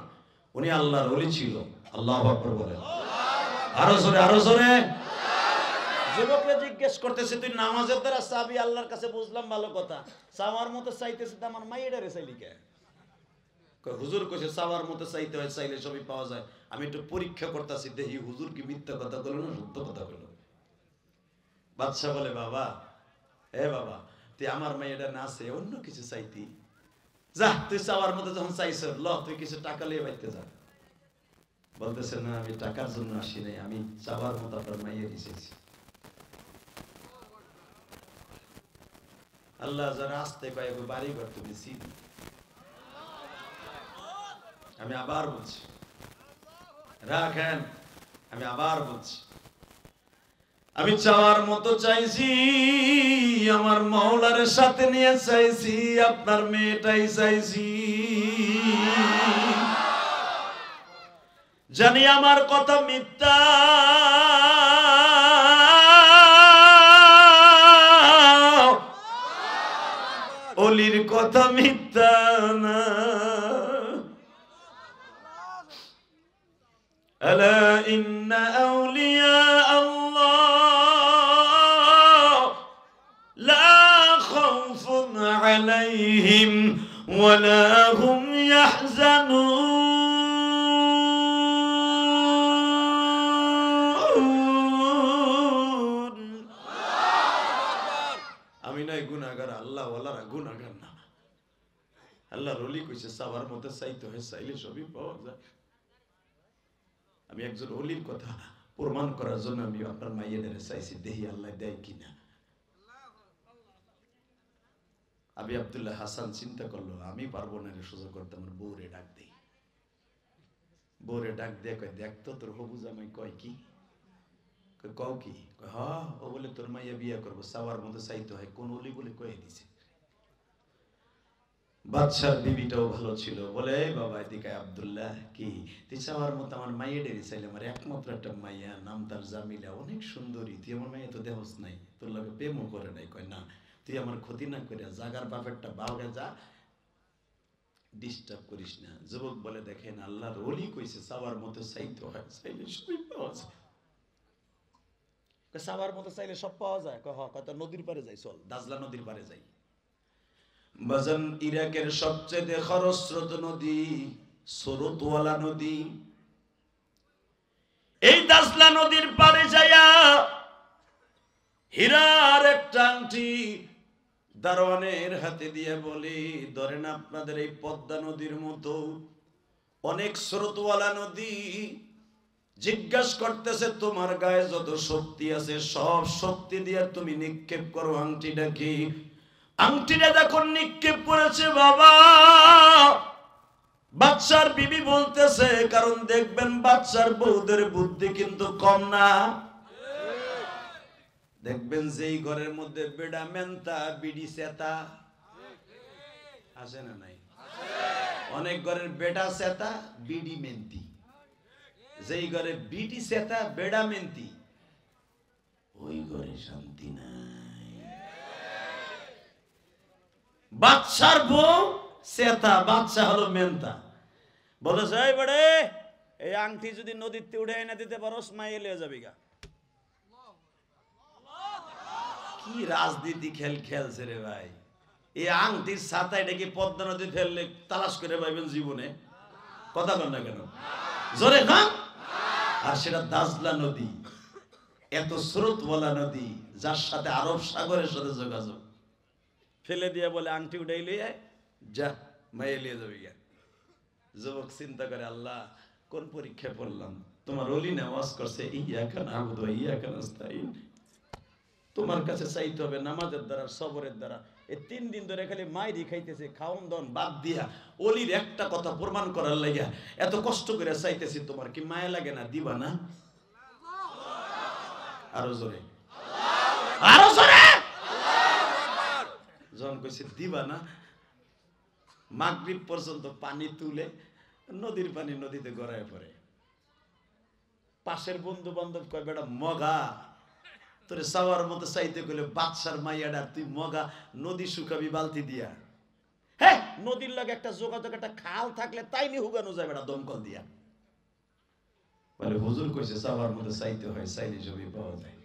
A: উনি আল্লাহর ওলি ছিল। আল্লাহু আকবার বলেন। আরো জোরে, আরো জোরে। যুবকরা জিজ্ঞেস করতেছে, তুই নামাজের দ্বারা চাবি আল্লাহর কাছে, বুঝলাম ভালো কথা। চাওয়ার মতো চাইতেছে তো আমার মাইয়েডারে চাইলি কে? হুজুর কইছে চাওয়ার মতো চাইতে হয়, চাইলে সবই পাওয়া যায়। আমি একটু পরীক্ষা করতেছি, দেখি হুজুর কি মিথ্যা কথা বলল না সত্য কথা বলল। বাদশা বলে, বাবা এ বাবা, তুই আমার মাইয়েডা না আছে অন্য কিছু চাইতি, যা তুই চাওয়ার মতো যখন চাইছ, ল তুই কিছু টাকা লিয়ে বাইতে যা। বলতেছে, না আমি টাকার জন্য আসি নাই, আমি চাওয়ার মতো আপনার মাইয়ের এসেছি। আল্লাহ যারা আসতে কয়েক বাড়ি ঘর তুমি চিনি। আমি আবার বলছি, রাখেন, আমি আবার বলছি, আমি চাওয়ার মতো চাইছি, আমার মাওলার সাথে নিয়ে চাইছি, আপনার মেয়েটাই চাইছি। জানি আমার কথা মিথ্যা, অলির কথা মিথ্যা না। আলা ইন্না আউলিয়া আল্লাহ লা খাউফুন আলাইহিম ওয়া লা হুম আমি নাই গুনাহগার, আল্লাহ ওয়ালারা গুনাহগার না। আল্লাহ রলি কইছে চাওয়ার মতো চাইতে হয়, চাইলে সবই পাওয়া যায়। আমি একজন ওলির কথা প্রমাণ করার জন্য আমি আপনার মাইয়েদের চাইছি, দেখি আল্লাহ দেয় কিনা। আবি আব্দুল্লাহ হাসান চিন্তা করলো আমি পারবো না রে সোজা করতে, আমার বউরে ডাক দেই। বউরে ডাক দিয়ে কয় দেখ তো তোর হবু জামাই কয় কি। কও কি? হ ও বলে তোর মাইয়া বিয়া করবো, চাওয়ার মতো চাইতে হয়, কোন ওলি বলে কয়ে দিছে। বাদশার বিবিটাও ভালো ছিল, বলে বাবা এদিকে আব্দুল্লাহ কি তুই চাওয়ার মতো আমার মাইয়া ডেরি চাইলে, আমার একমাত্র একটা মাইয়া, নাম তার জামিলা, অনেক সুন্দরী, তুই আমার মাইয়া তো দেহস নাই, তোর লাগে প্রেমও করে নাই। কয় না, তুই আমার ক্ষতি না করে জাগার বাপেরটা বাউরে যা, ডিস্টার্ব করিস না। যুবক বলে দেখেন আল্লাহর ওলি কইছে চাওয়ার মতো চাইতে হয়, চাইলে সবই পাওয়া যায়। চাওয়ার মতো চাইলে সব পাওয়া যায়। কত নদীর পারে যাই, চল দাজলা নদীর পারে যাই। বাজান ইরাকের সবচেয়ে খরস্রোত নদী স্রোতওয়ালা নদী, এই দাজলা নদীর পারে যাইয়া হীরার একটা আংটি দারোয়ানের হাতে দিয়ে বলি, ধরেন আপনাদের এই পদ্মা নদীর মতো অনেক স্রোতওয়ালা নদী, জিজ্ঞাসা করতেছে তোমার গায়ে যত শক্তি আছে সব শক্তি দিয়ে তুমি নিক্ষেপ করো আংটিটা কি। আংটিটা যখন নিক্ষেপ করেছে বাবা, বাদশার বিবি বলতেছে, কারণ দেখবেন বাদশার বউদের বুদ্ধি কিন্তু কম না। দেখবেন যেই ঘরের মধ্যে বেড়া মেনতা বিডি সেতা আছে না নাই, অনেক ঘরের বেটা সেতা বিডি মেন্তি, যেই ঘরে বিডি সেতা বেড়া মেন্তি ওই ঘরে শান্তি নাই। বাদশার বউ সেতা, বাদশা হলো মেনতা। বলেছে এই বেড়ে এই আংটি যদি নদীতে উঠে এনে দিতে পারো স্মাইল হয়ে যাবি গা। কি রাজনীতি খেলছে রে ভাই। এই আংটির ছাতা এটা কি পদ্মা নদী ফেললে তালাশ করে পাইবেন জীবনে? কথা বল না কেন জোরে খান। আর সেটা দাজলা নদী, এত স্রোতওয়ালা নদী, যার সাথে আরব সাগরের সাথে যোগাযোগ। ফেলে দিয়ে বলে আংটি উঠাই লিয়ে যা মাইয়ে লিয়ে যাবি গা। যুবক চিন্তা করে আল্লাহ কোন পরীক্ষা পড়লাম, তোমার ওলি নামাজ করছে ইয়াকা নাবুদু ওয়া ইয়াকা নাস্তাইন, তোমার কাছে চাইতে হবে নামাজের দ্বারা সবরের দ্বারা। এই 3 দিন ধরে খালি মাইরি খাইতেছে, খাওন দাওন বাদ দিয়া ওলির একটা কথা প্রমাণ করার লাগিয়া এত কষ্ট করে চাইতেছি, তোমার কি মায়া লাগে না? দিবা না? আরো জোরে, আরো জোরে। যখন কইছে দিবা না, মাগরিব পর্যন্ত পানি তুলে নদীর পানি নদীতে গড়ায় পড়ে। পাশের বন্ধু বান্ধব কয় বেটা মগা, তোরে চাওয়ার মতো চাইতে গেলে বাদশার মাইয়াডার তুই মগা, নদী শুকাবি বালতি দিয়া। হ্যাঁ, নদীর লাগে একটা যোগাযোগ, একটা খাল থাকলে তাই নি হুগানো যায় বেটা দমকল দিয়া। বলে হুজুর কইছে চাওয়ার মতো চাইতে হয়, চাইলে সবই পাওয়া যায়।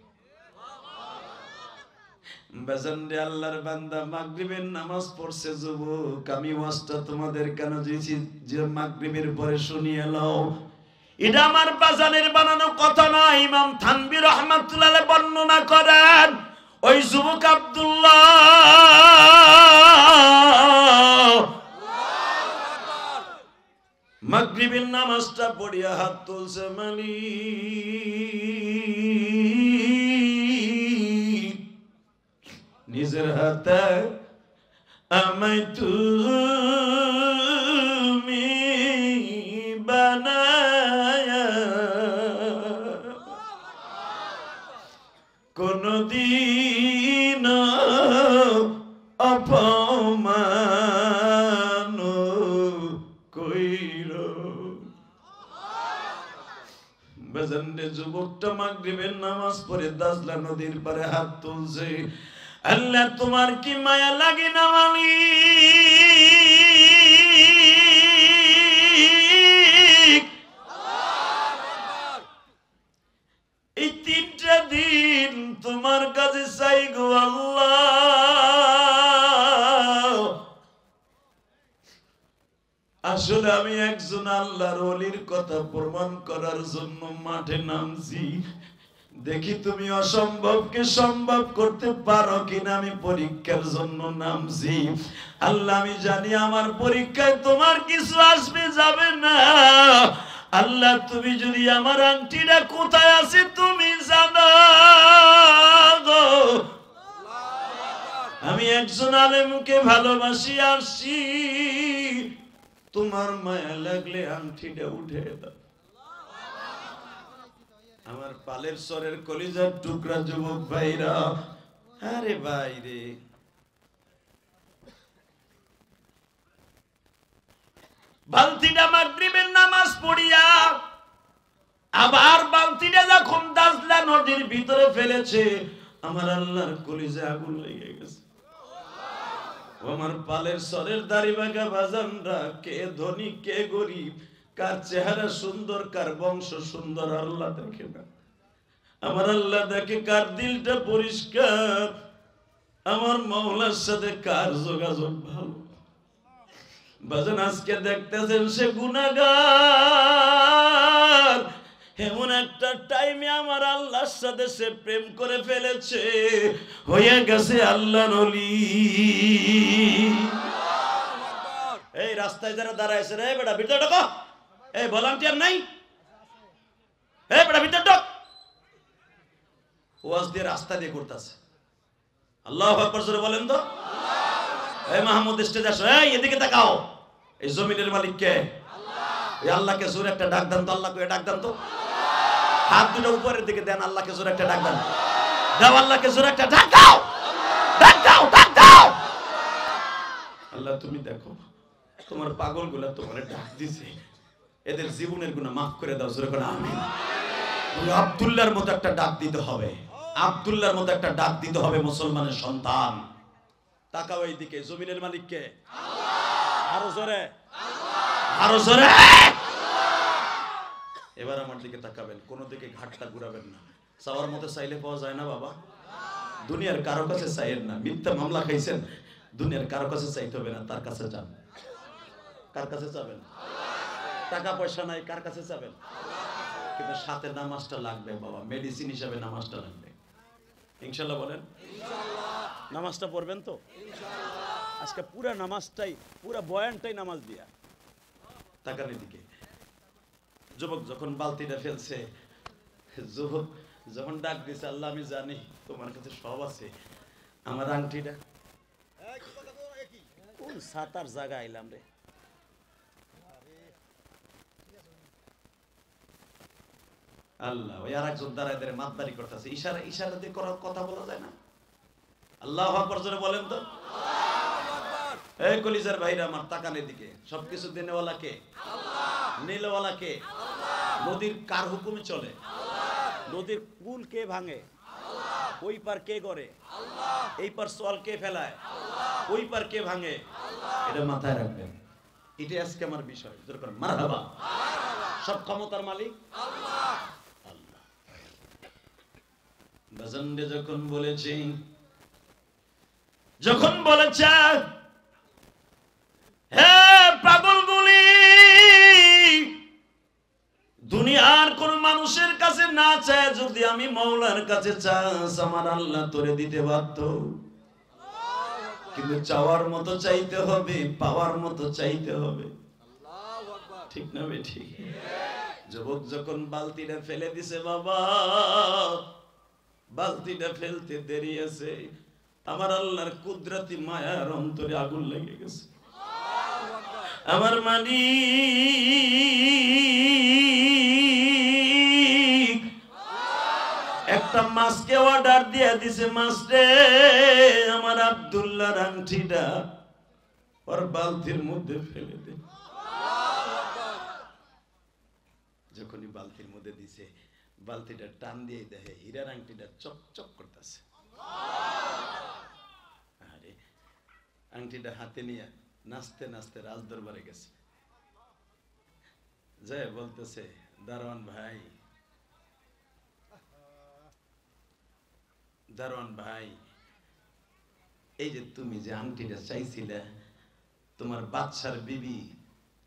A: বেজন্ডে আল্লাহর বান্দা মাগরিবের নামাজ পড়ছে যুবক, আমি ওয়াজটা তোমাদের কেন দিয়েছি যে মাগরিবের পরে শুনিয়ে নাও। এটা আমার বাজানের বানানো কথা না, ইমাম থানভী রাহমাতুল্লাহ আলাইহি বর্ণনা করেন। ওই যুবক আব্দুল্লাহ মাগরিবের নামাজটা পড়িয়া হাত তুলছে, মালিক নিজের হাতে আমায় তুমি বানায়া কোনদিন অপমান কইর। বেজন্ডে যুবকটা মাগরিবের নামাজ পড়ে দাজলা নদীর পারে হাত তুলছে। আল্লাহ তোমার কি মায়া লাগে না মালিক? এই 3টা দিন তোমার কাছে চাই গো আল্লাহ। আসলে বলে আমি একজন আল্লাহর ওলির কথা প্রমাণ করার জন্য মাঠে নামছি, দেখি তুমি অসম্ভবকে সম্ভব করতে পারো কিনা। আমি পরীক্ষার জন্য নামছি। আল্লাহ আমি জানি আমার পরীক্ষায় তোমার কিছু আসবে যাবে না। আল্লাহ তুমি যদি আমার আংটিটা কোথায় আছে তুমি জানো। আমি একজন আলেমকে ভালোবাসি আসছি, তোমার মায়া লাগলে আংটিটা উঠে দাও। আমার পালের সরের কলিজার টুকরা যুবক ভাইরা, আরে ভাই রে, বালতিটা মাগরিবের নামাজ পড়িয়া আবার বালতিটা যখন দাজলা নদীর ভিতরে ফেলেছে, আমার আল্লাহর কলিজায় আগুন লেগে গেছে। আমার পালের সরের দাড়ি বাঁকা বাজানরা, কে ধনী কে গরিব, কার চেহারা সুন্দর কার বংশ সুন্দর আল্লাহ দেখে না। আমার আল্লাহ দেখে কার দিলটা পরিষ্কার, আমার মাওলার সাথে কার যোগাযোগ ভালো। বাজান আজকে দেখতেছেন সে গুনাহগার, এমন একটা টাইমে আমার আল্লাহর সাথে সে প্রেম করে ফেলেছে, হয়ে গেছে আল্লাহর ওলি। এই রাস্তায় যারা দাঁড়াইছে, রে বেটা ভিতরে ঢোকো, এই ভলান্টিয়ার নাই, এই বেটা ভিতরে ঢোক। ওয়াজ দিয়ে রাস্তা দিয়ে করতেছে। আল্লাহু আকবার জোরে বলেন তো। এই মাহমুদ স্টেজ আসো, এই এদিকে তাকাও। এই জমিনের মালিক কে? আল্লাহ। এই আল্লাহকে জোরে একটা ডাক দেন তো, আল্লাহ কই ডাক দেন তো। হাত দুটো উপরের দিকে দেন, আল্লাহকে জোরে একটা ডাক দেন। দাও আল্লাহকে জোরে একটা ডাক দাও, ডাক দাও, ডাক দাও। আল্লাহ তুমি দেখো তোমার পাগলগুলা তোমারে ডাক দিছে, এদের জীবনের গুনাহ মাফ করে দাও। জোরে করে আমিন। ওই আব্দুল্লাহর মতো একটা ডাক দিতে হবে, আব্দুল্লাহর মতো একটা ডাক দিতে হবে মুসলমানের সন্তান। তাকাও এই দিকে, জমিনের মালিক কে? আল্লাহ। আরো জোরে, আল্লাহ। আরো জোরে। এবার আমার দিকে তাকাবেন, কোন দিকে ঘাটটা ঘুরাবেন না। চাওয়ার মতো চাইলে পাওয়া যায় না বাবা। দুনিয়ার কারো কাছে চাইেন না। মিথ্যা মামলা খাইছেন, দুনিয়ার কারো কাছে চাইতে হবে না, তার কাছে যান। কার কাছে যাবেন? টাকা পয়সা নাই, কার কাছে যাবেন? কিন্তু সাথে নামাজটা লাগবে বাবা, মেডিসিন হিসাবে নামাজটা লাগবে। ইনশাআল্লাহ বলেন। ইনশাআল্লাহ। নামাজটা পড়বেন তো ইনশাআল্লাহ। আজকে পুরা নামাজটাই, পুরা বয়ানটাই নামাজ দিয়া। তাকান এদিকে। যুবক যখন বালতিটা ফেলছে, যুবক যখন ডাক দিছে, আল্লাহ আমি জানি তোমার কাছে সব আছে, আমার আংটিটা কোন সাতার জায়গা আইলাম রে। আল্লাহ ওই আরেকজন দাঁড়ায় দাঁড়ায় মাতদারি করতেছে, ইশারা ইশারা দিয়ে কথা বলা যায় না। আল্লাহু আকবার জোরে বলেন তো। এই কলিজার ভাইরা আমার, তাকানের দিকে। সবকিছু দেনেওয়ালা কে? আল্লাহ। নীলওয়ালা কে? আল্লাহ। নদীর কার হুকুমে চলে? আল্লাহ। নদীর পুল কে ভাঙে? আল্লাহ। ওই পার কে করে? আল্লাহ। এই পার সোয়াল কে ফেলায়? আল্লাহ। ওই পার কে ভাঙে? আল্লাহ। এটা মাথায় রাখবেন, এটা আজকে আমার বিষয়। জোরে করে মারহাবা। সব ক্ষমতার মালিক আল্লাহ। আল্লাহ বাজানরে যখন বলেছে হে পাগলগুলি, দুনিয়ার কোন মানুষের কাছে না চায় যদি আমি মাওলার কাছে চাস, আমার আল্লাহ তোরে দিতে বাধ্য। কিন্তু চাওয়ার মতো চাইতে হবে, পাওয়ার মতো চাইতে হবে। ঠিক না বে ঠিক? যুবক যখন বালতিটা ফেলে দিছে, বাবা বালতিটা ফেলতে দেরি আছে, আমার আল্লাহর কুদরতি মায়ার অন্তরে আগুন লেগে গেছে। আমার মালিক একটা মাছকে অর্ডার দিয়ে দিছে, মাছরে আমার আব্দুল্লাহর আংটিটা ওর বালতির মধ্যে ফেলে দে। যখনই বালতির মধ্যে দিছে, বালতিটা টান দিয়ে দেখে হীরার আংটিটা চকচক করতেছে। আরে আংটিটা হাতে নিয়ে নাচতে নাচতে রাজ দরবারে গেছে, যায় বলতেছে, দারোয়ান ভাই, দারোয়ান ভাই, এই যে তুমি যে আংটিটা চাইছিলে, তোমার বাদশার বিবি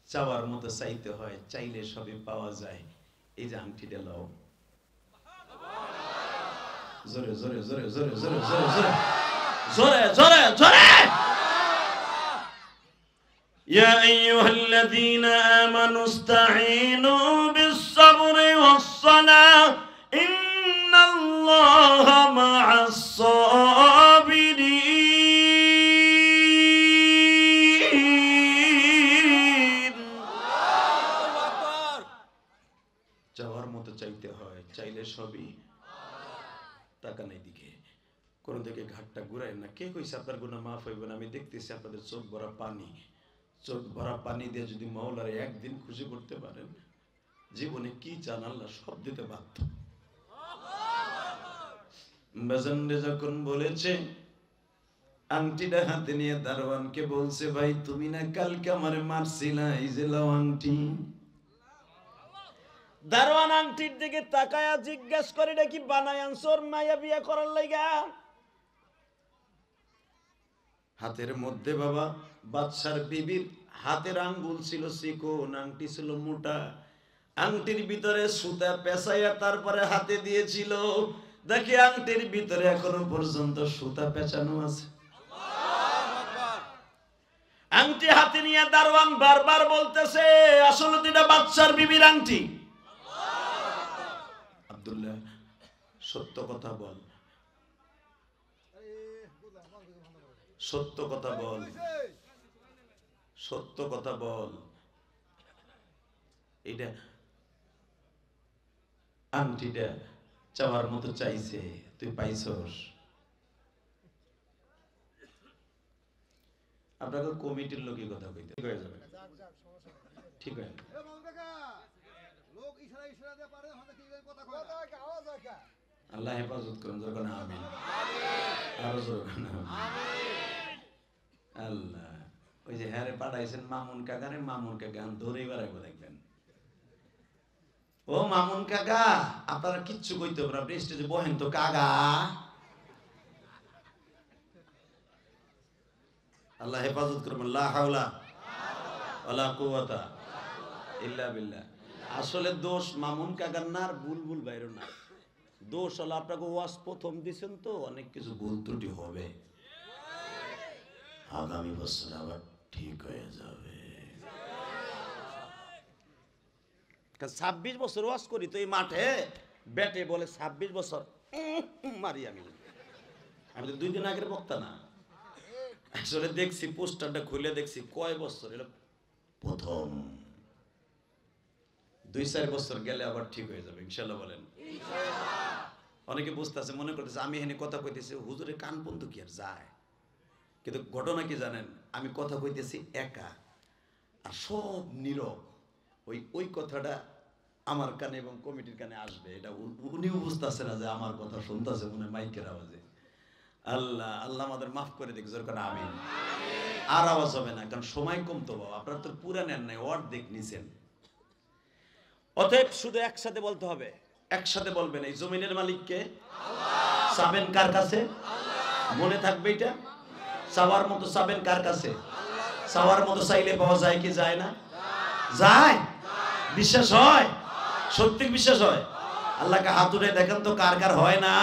A: চাওয়ার মতো চাইতে হয়, চাইলে সবই পাওয়া যায়। এই যে আংটিটা লও, জোরে জোরে জোরে জোরে জোরে জোরে জোরে জোরে জোরে জোরে। ইয়া আইয়ুহাল্লাযীনা আমানু ইসতাঈনু বিস-সাবরি ওয়াস-সালাহ ইন্নাল্লাহা মা'আস-সাবিরিন। চাওয়ার মতো চাইতে হয়, চাইলে সবই। টাকা নাই দিকে কোন দিকে ঘাটটা ঘুরায় না। কে কইছে আপনার গুনাহ মাফ হইবে না? আমি দেখতেছি আপনাদের চোখ ভরা পানি। চোখ ভরা পানি দিয়ে যদি মাওলারে একদিন খুশি করতে পারেন, জীবনে কি চান আল্লাহ সব দিতে বাধ্য। বাজানরে যখন বলেছে, আংটিটা হাতে নিয়ে দারোয়ানকে বলছে, ভাই তুমি না কালকে আমারে মারছিলা, এই যে লাও আংটি। দারোয়ান আংটির দিকে তাকায়া জিজ্ঞেস করে, এটা কি বানায় আনছর মাইয়া বিয়া করার লাইগা? হাতের মধ্যে বাবা বাদশার বিবির হাতের আঙ্গুল ছিল চিকন, আংটি ছিল মোটা। আংটির ভিতরে সুতা পেঁচাইয়া তারপরে হাতে দিয়েছিল। দেখি আংটির ভিতরে এখনো পর্যন্ত সুতা পেঁচানো আছে। আংটি হাতে নিয়ে দারোয়ান বারবার বলতেছে, আসলে তো এটা বাদশার বিবির আংটি। আব্দুল্লাহ, সত্য কথা বল, সত্য কথা বল, সত্য কথা বল। এটা আংটিটা চাওয়ার মতো চাইছে, তুই পাইছস? আপনাকে কমিটির লোকই কথা কইতে ঠিক হয়ে যাবে, ঠিক হয়ে যাবে। আল্লাহ হেফাজত করুন, যখন আমিন, আরো যখন আল্লাহ। ওই যে হ্যারে পাঠাইছেন মামুন কাকারে, মামুন কাকা ধরেই বেড়াইব দেখবেন। ও মামুন কাকা, আপনারা কিচ্ছু কইতে পারেন, আপনি স্টেজে বহেন তো কাকা। আল্লাহ হেফাজত করবেন। লা হাওলা ওয়ালা কুওয়াতা ইল্লা বিল্লাহ। আসলে দোষ মামুন কাকার না, আর বুলবুল ভাইয়ের না। দোষ হলো আপনাকে ওয়াজ প্রথম দিছেন তো, অনেক কিছু ভুল ত্রুটি হবে, আগামী বছর আবার ঠিক হয়ে যাবে। 26 বছর ওয়াজ করি তো এই মাঠে, ব্যাটে বলে 26 বছর মারি আমি। আমি তো 2 দিন আগের বক্তা না। আসলে দেখছি পোস্টারটা খুলে দেখছি কয় বছর, এটা প্রথম। 2-4 বছর গেলে আবার ঠিক হয়ে যাবে ইনশাআল্লাহ, বলেন ইনশাআল্লাহ। অনেকে বুঝতেছে, মনে করতেছে আমি এখানে কথা কইতেছি, হুজুরে কান বন্ধ কি আর যায়। কিন্তু ঘটনা কি জানেন, আমি কথা কইতেছি একা, আর সব নীরব। ওই কথাটা আমার কানে এবং কমিটির কানে আসবে, এটা উনিও বুঝতেছে না যে আমার কথা শুনতেছে মনে মাইকের আওয়াজে। আল্লাহ আল্লাহ আমাদের মাফ করে দিক, জোর করে আমিন। আর আওয়াজ হবে না, কারণ সময় কম তো বাবা, আপনারা তো পুরা নেন নাই, অর্ধেক নিছেন। অতএব শুধু একসাথে বলতে হবে, একসাথে বলবেন, এই জমিনের মালিককে আল্লাহ। চাবেন কার কাছে? আল্লাহ। মনে থাকবে এটা, চাওয়ার মতো চাবেন কার কাছে? আল্লাহ। চাওয়ার মতো চাইলে পাওয়া যায় কি যায় না? যায়। বিশ্বাস হয়? সত্যি বিশ্বাস হয়? আল্লাহকে হাত উঠে দেখেন তো কার কার হয় না?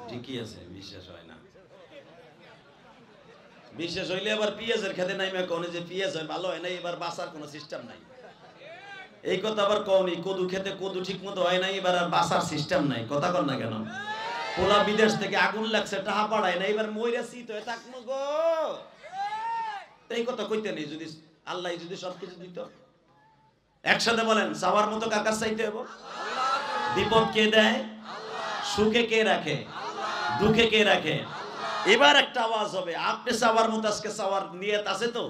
A: ঠিকই আছে, বিশ্বাস হয় না। বিশ্বাস হইলে আবার পিঁয়াজের খেতে নাইমা কোনে যে পিঁয়াজ হয় ভালো হয় না, এবার বাঁচার কোনো সিস্টেম নাই। এই কথা আবার কওনি, কদু খেতে কদু ঠিক মতো হয় না, এবার আর বাঁচার সিস্টেম নাই। কথা কর না কেন? পোলা বিদেশ থেকে আগুন লাগছে, টাহা পাড়ায় না, এবার মইরা শীত হয়ে থাকবো গো। এই কথা কইতে নেই, যদি আল্লাহ যদি সবকিছু দিত। একসাথে বলেন, চাওয়ার মতো কার কাছে চাইতে হবে? বিপদ কে দেয়? সুখে কে রাখে? দুঃখে কে রাখে? এবার একটা আওয়াজ হবে, আপনি চাওয়ার মতো আজকে চাওয়ার নিয়ত আছে তো?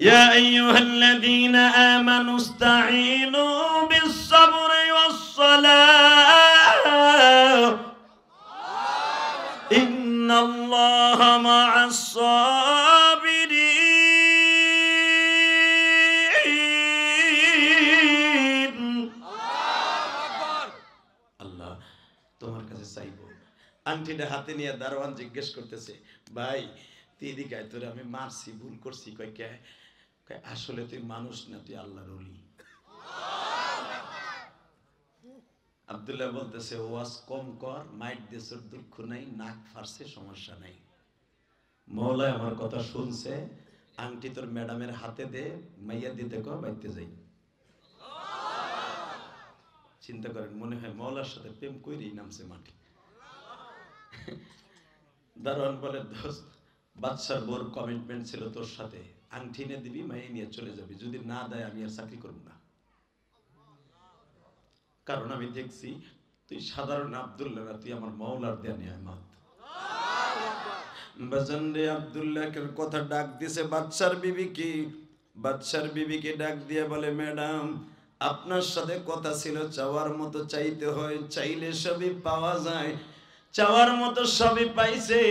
A: ইয়া আইয়ুহাল্লাযীনা আমানু ইসতাঈনু বিস-সাবরি ওয়াস-সালাহ ইন্নাল্লাহা মা'আস-সাবিরিন। আল্লাহ তোমার কাছে চাইবো। আংটিটা হাতে নিয়ে দারোয়ান জিজ্ঞেস করতেছে, ভাই এদিকে আয়, তোরে আমি মারছি, ভুল করছি। কয় কে? আসলে তুই মানুষ না, তুই আল্লাহর ওলি। আব্দুল্লাহ বলতেছে, ওয়াজ কম কর, মাইট দেশের দুঃখ নাই, নাক ফারছে সমস্যা নাই। মওলা আমার কথা শুনছে, আংটি তোর ম্যাডামের হাতে দে, মাইয়া দিতে কো, বাইতে যাই। চিন্তা করেন, মনে হয় মওলার সাথে প্রেম কইরেই নামছে মাটি। দারোয়ান বলে, দোস্ত বাদশার বোর কমিটমেন্ট ছিল তোর সাথে, আংটি এনে দিবি, মাইয়া নিয়ে চলে যাবি, যদি না দেয় আমি আর চাকরি করব না। কারণ আমি দেখছি তুই সাধারণ আব্দুল্লাহ না, তুই আমার মওলার দেয়া নিয়ামত। বাজান রে, আব্দুল্লাহকে কথা ডাক দিছে বাদশার বিবিকে। বাদশার বিবিকে ডাক দিয়ে বলে, ম্যাডাম আপনার সাথে কথা ছিল, চাওয়ার মতো চাইতে হয়, চাইলে সবই পাওয়া যায়, চাওয়ার মতো সবই পাইছে।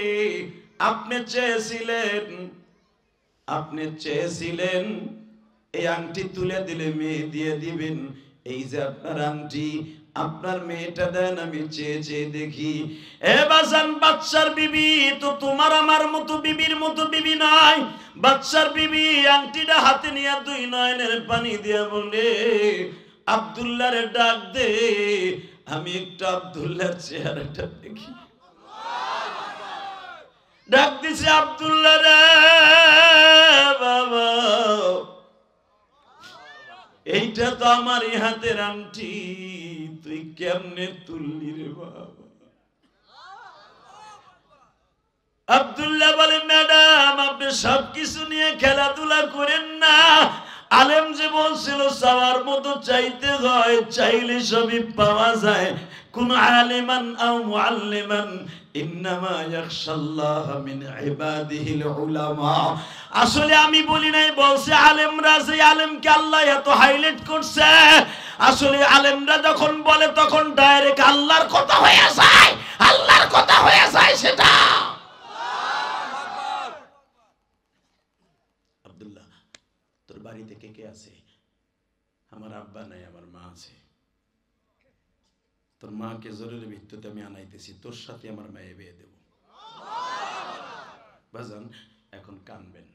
A: আপনি চেয়েছিলেন এই আংটি তুলে দিলে মেয়ে দিয়ে দিবেন, এই যে আপনার আংটি, আপনার মেয়েটা দেন, আমি চেয়ে চেয়ে দেখি। এ বাজান, বাদশার বিবি তো তোমার আমার মতো বিবির মতো বিবি নয়। বাদশার বিবি আংটিটা হাতে নিয়ে দুই নয়নের পানি দিয়ে বলে, আব্দুল্লাহরে ডাক দে, আমি একটু আব্দুল্লাহর চেহারাটা দেখি। ডাক দিছে, আব্দুল্লাহ রে বাবা, এইটা তো আমার হাতের আংটি, তুই কেমনে তুললি রে বাবা? আব্দুল্লাহ বলে, ম্যাডাম আপনি সবকিছু নিয়ে খেলাধুলা করেন না। আলেম যে বলছিল চাওয়ার মতো চাইতে হয়, চাইলে সবই পাওয়া যায়। কোন আলিমান আও মুআল্লিমান ইন্নামা ইয়াখশাল্লাহ মিন ইবাদিহিল উলামা। আসলে আমি বলি নাই, বলছে আলেমরা, যে আলেমকে আল্লাহ এত হাইলাইট করছে। আসলে আলেমরা যখন বলে তখন ডাইরেক্ট আল্লাহর কথা হয়ে যায়, আল্লাহর কথা হয়ে যায় সেটা। আব্দুল্লাহ, তোর বাড়িতে কে কে আছে? আমার আব্বা নাই, আমার মা আছে। তোর মাকে জরুরি ভিত্তিতে আমি আনাইতেছি, তোর সাথে আমার মেয়ে বিয়ে দেব। বাজান এখন কানবেন,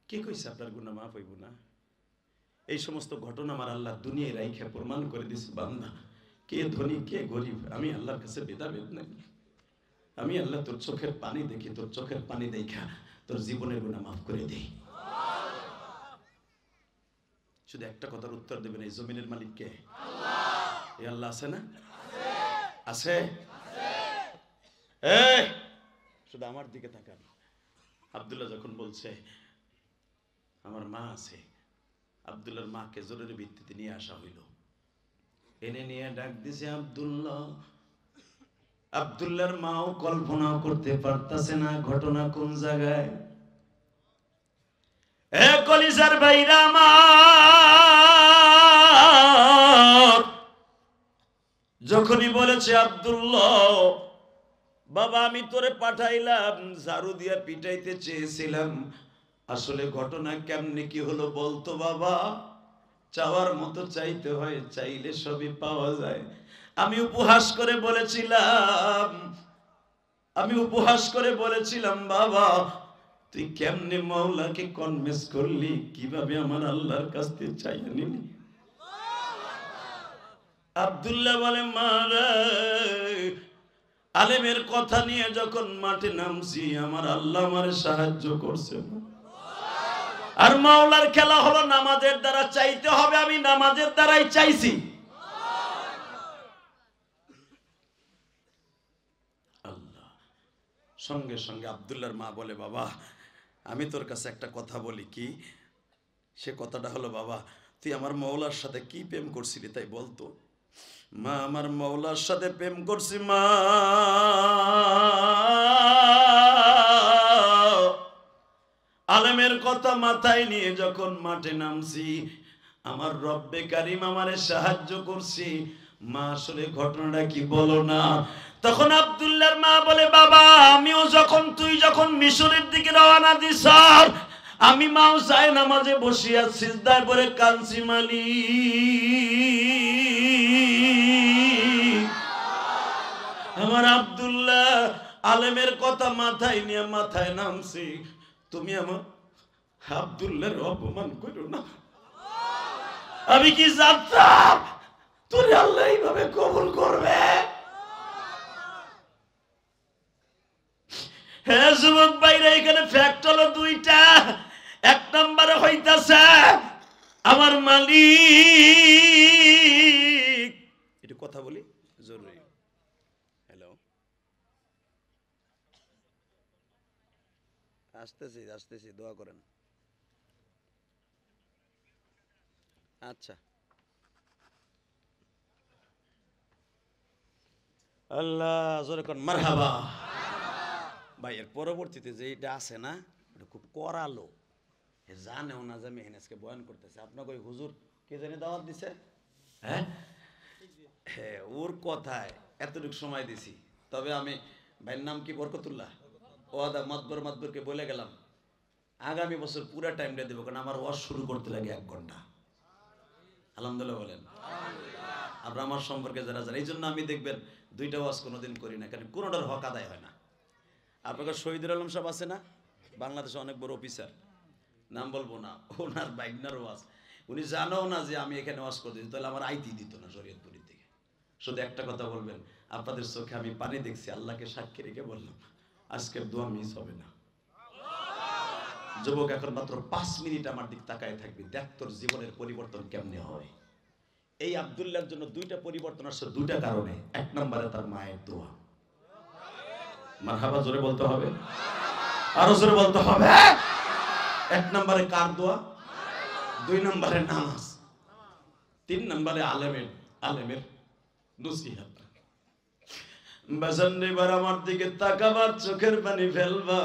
A: কে কইছে আপনার গুনাহ মাফ হইব না? এই সমস্ত ঘটনা আমার আল্লাহ দুনিয়ায় রাইখা প্রমাণ করে দিছে, বান্দা কে ধনী কে গরিব আমি আল্লাহর কাছে ভেদাভেদ নাই। আমি আল্লাহ তোর চোখের পানি দেখি, তোর চোখের পানি দেখা তোর জীবনের গুনাহ মাফ করে দেই। শুধু একটা কথার উত্তর দেবেন, এই জমিনের মালিক কে? আল্লাহ। এই আল্লাহ আছে না? আছে। শুধু আমার দিকে তাকান। আব্দুল্লাহ যখন বলছে আমার মা আছে, আব্দুল্লাহর মাকে জরুরি ভিত্তিতে নিয়ে আসা হইল, এনে নিয়ে ডাক দিছে আব্দুল্লাহ। আব্দুল্লাহর মাও কল্পনা করতে পারতাছে না ঘটনা কোন জায়গায়। এ কলিজার ভাইরা আমার, যখনই বলেছে আব্দুল্লাহ বাবা আমি তোরে পাঠাইলাম, ঝাড়ু দিয়া পিটাইতে চেয়েছিলাম, আসলে ঘটনা কেমনে কি হলো বলতো বাবা? চাওয়ার মতো চাইতে হয়, চাইলে সবই পাওয়া যায়। আমি উপহাস করে বলেছিলাম বাবা তুই কেমনে মাওলাকে কনভিন্স করলি, কিভাবে আমার আল্লাহর কাছ থেকে চাইয়া নিলি? আব্দুল্লাহ বলে মারা, আলেমের কথা নিয়ে যখন মাঠে নামছি আমার আল্লাহ আমারে সাহায্য করছে। আর মাওলার খেলা হলো নামাজের দ্বারা চাইতে হবে, আমি নামাজের দ্বারাই চাইছি। আল্লাহ সঙ্গে সঙ্গে আব্দুল্লাহর মা বলে বাবা আমি তোর কাছে একটা কথা বলি। কি সে কথাটা হলো বাবা তুই আমার মাওলার সাথে কি প্রেম করছিলি তাই বলতো? মা আমার মাওলার সাথে প্রেম করছি মা, আলেমের কথা মাথায় নিয়ে যখন মাঠে নামছি আমার রব্বে কারিম আমারে সাহায্য করছি। মা আসলে ঘটনাটা কি বলো না? তখন আব্দুল্লাহর মা বলে বাবা আমিও যখন তুই যখন মিশরের দিকে রওনা দিস আমি মাও যায় নামাজে বসিয়া সিজদায় পড়ে কাঁদছি মালিক। আমার আব্দুল্লাহ আলেমের কথা মাথায় নিয়ে মাথায় নামছি, তুমি আমার আব্দুল্লাহর অপমান করো না। আমি কি জানতাম তোর আল্লাহ এইভাবে কবুল করবে? হ্যাঁ যুবক ভাইরা, এখানে ফ্যাক্ট হলো দুইটা। এক নম্বরে হইতাছে আমার মালিক, একটু কথা বলি জরুরি। হ্যালো, আসতেছি দোয়া করেন। আচ্ছা, আল্লাহ জোরে কোন মারহাবা। ভাই এর পরবর্তীতে যে এটা আছে না, এটা খুব করালো, জানেও না যে আমি আজকে বয়ান করতেছি। আপনাকে ওই হুজুর কে জানি দাওয়াত দিছে, হ্যাঁ হ্যাঁ, ওর কথায় এতটুকু সময় দিছি। তবে আমি ভাইয়ের নাম কি বরকতুল্লাহ, ওয়াদা মাতবরকে বলে গেলাম আগামী বছর পুরা টাইমটা দেবো, কারণ আমার ওয়াজ শুরু করতে লাগে 1 ঘন্টা। আলহামদুলিল্লাহ বলেন। আপনার আমার সম্পর্কে যারা যারা, এই জন্য আমি দেখবেন 2টা ওয়াজ কোনোদিন করি না, কারণ কোনোটার হক আদায় হয় না। আপনাকে শহীদুল আলম সাহেব আছে না, বাংলাদেশে অনেক বড় অফিসার, নাম বলবো না, ওনার বাইকনার ওয়াজ উনি জানো না যে আমি এখানে ওয়াজ করে দিই, তাহলে আমার আইতি দিত না শরীয়তপুরের থেকে। শুধু একটা কথা বলবেন, আপনাদের চোখে আমি পানি দেখছি, আল্লাহকে সাক্ষী রেখে বললাম আজকের দোয়া মিস হবে না। যুবক এখন মাত্র 5 মিনিট আমার দিক তাকায় থাকবি, দেখ তোর জীবনের পরিবর্তন কেমনে হয়। এই আব্দুল্লাহর জন্য 2টা পরিবর্তন আসছে 2টা কারণে। 1 নম্বরে তার মায়ের দোয়া, মারহাবা জোরে বলতে হবে, আরো জোরে বলতে হবে। 1 নম্বরে কার দোয়া, 2 নম্বরে নামাজ, 3 নম্বরে আলেমের নসিহত। বাজান এবার আমার দিকে তাকাবার, চোখের পানি ফেলবা।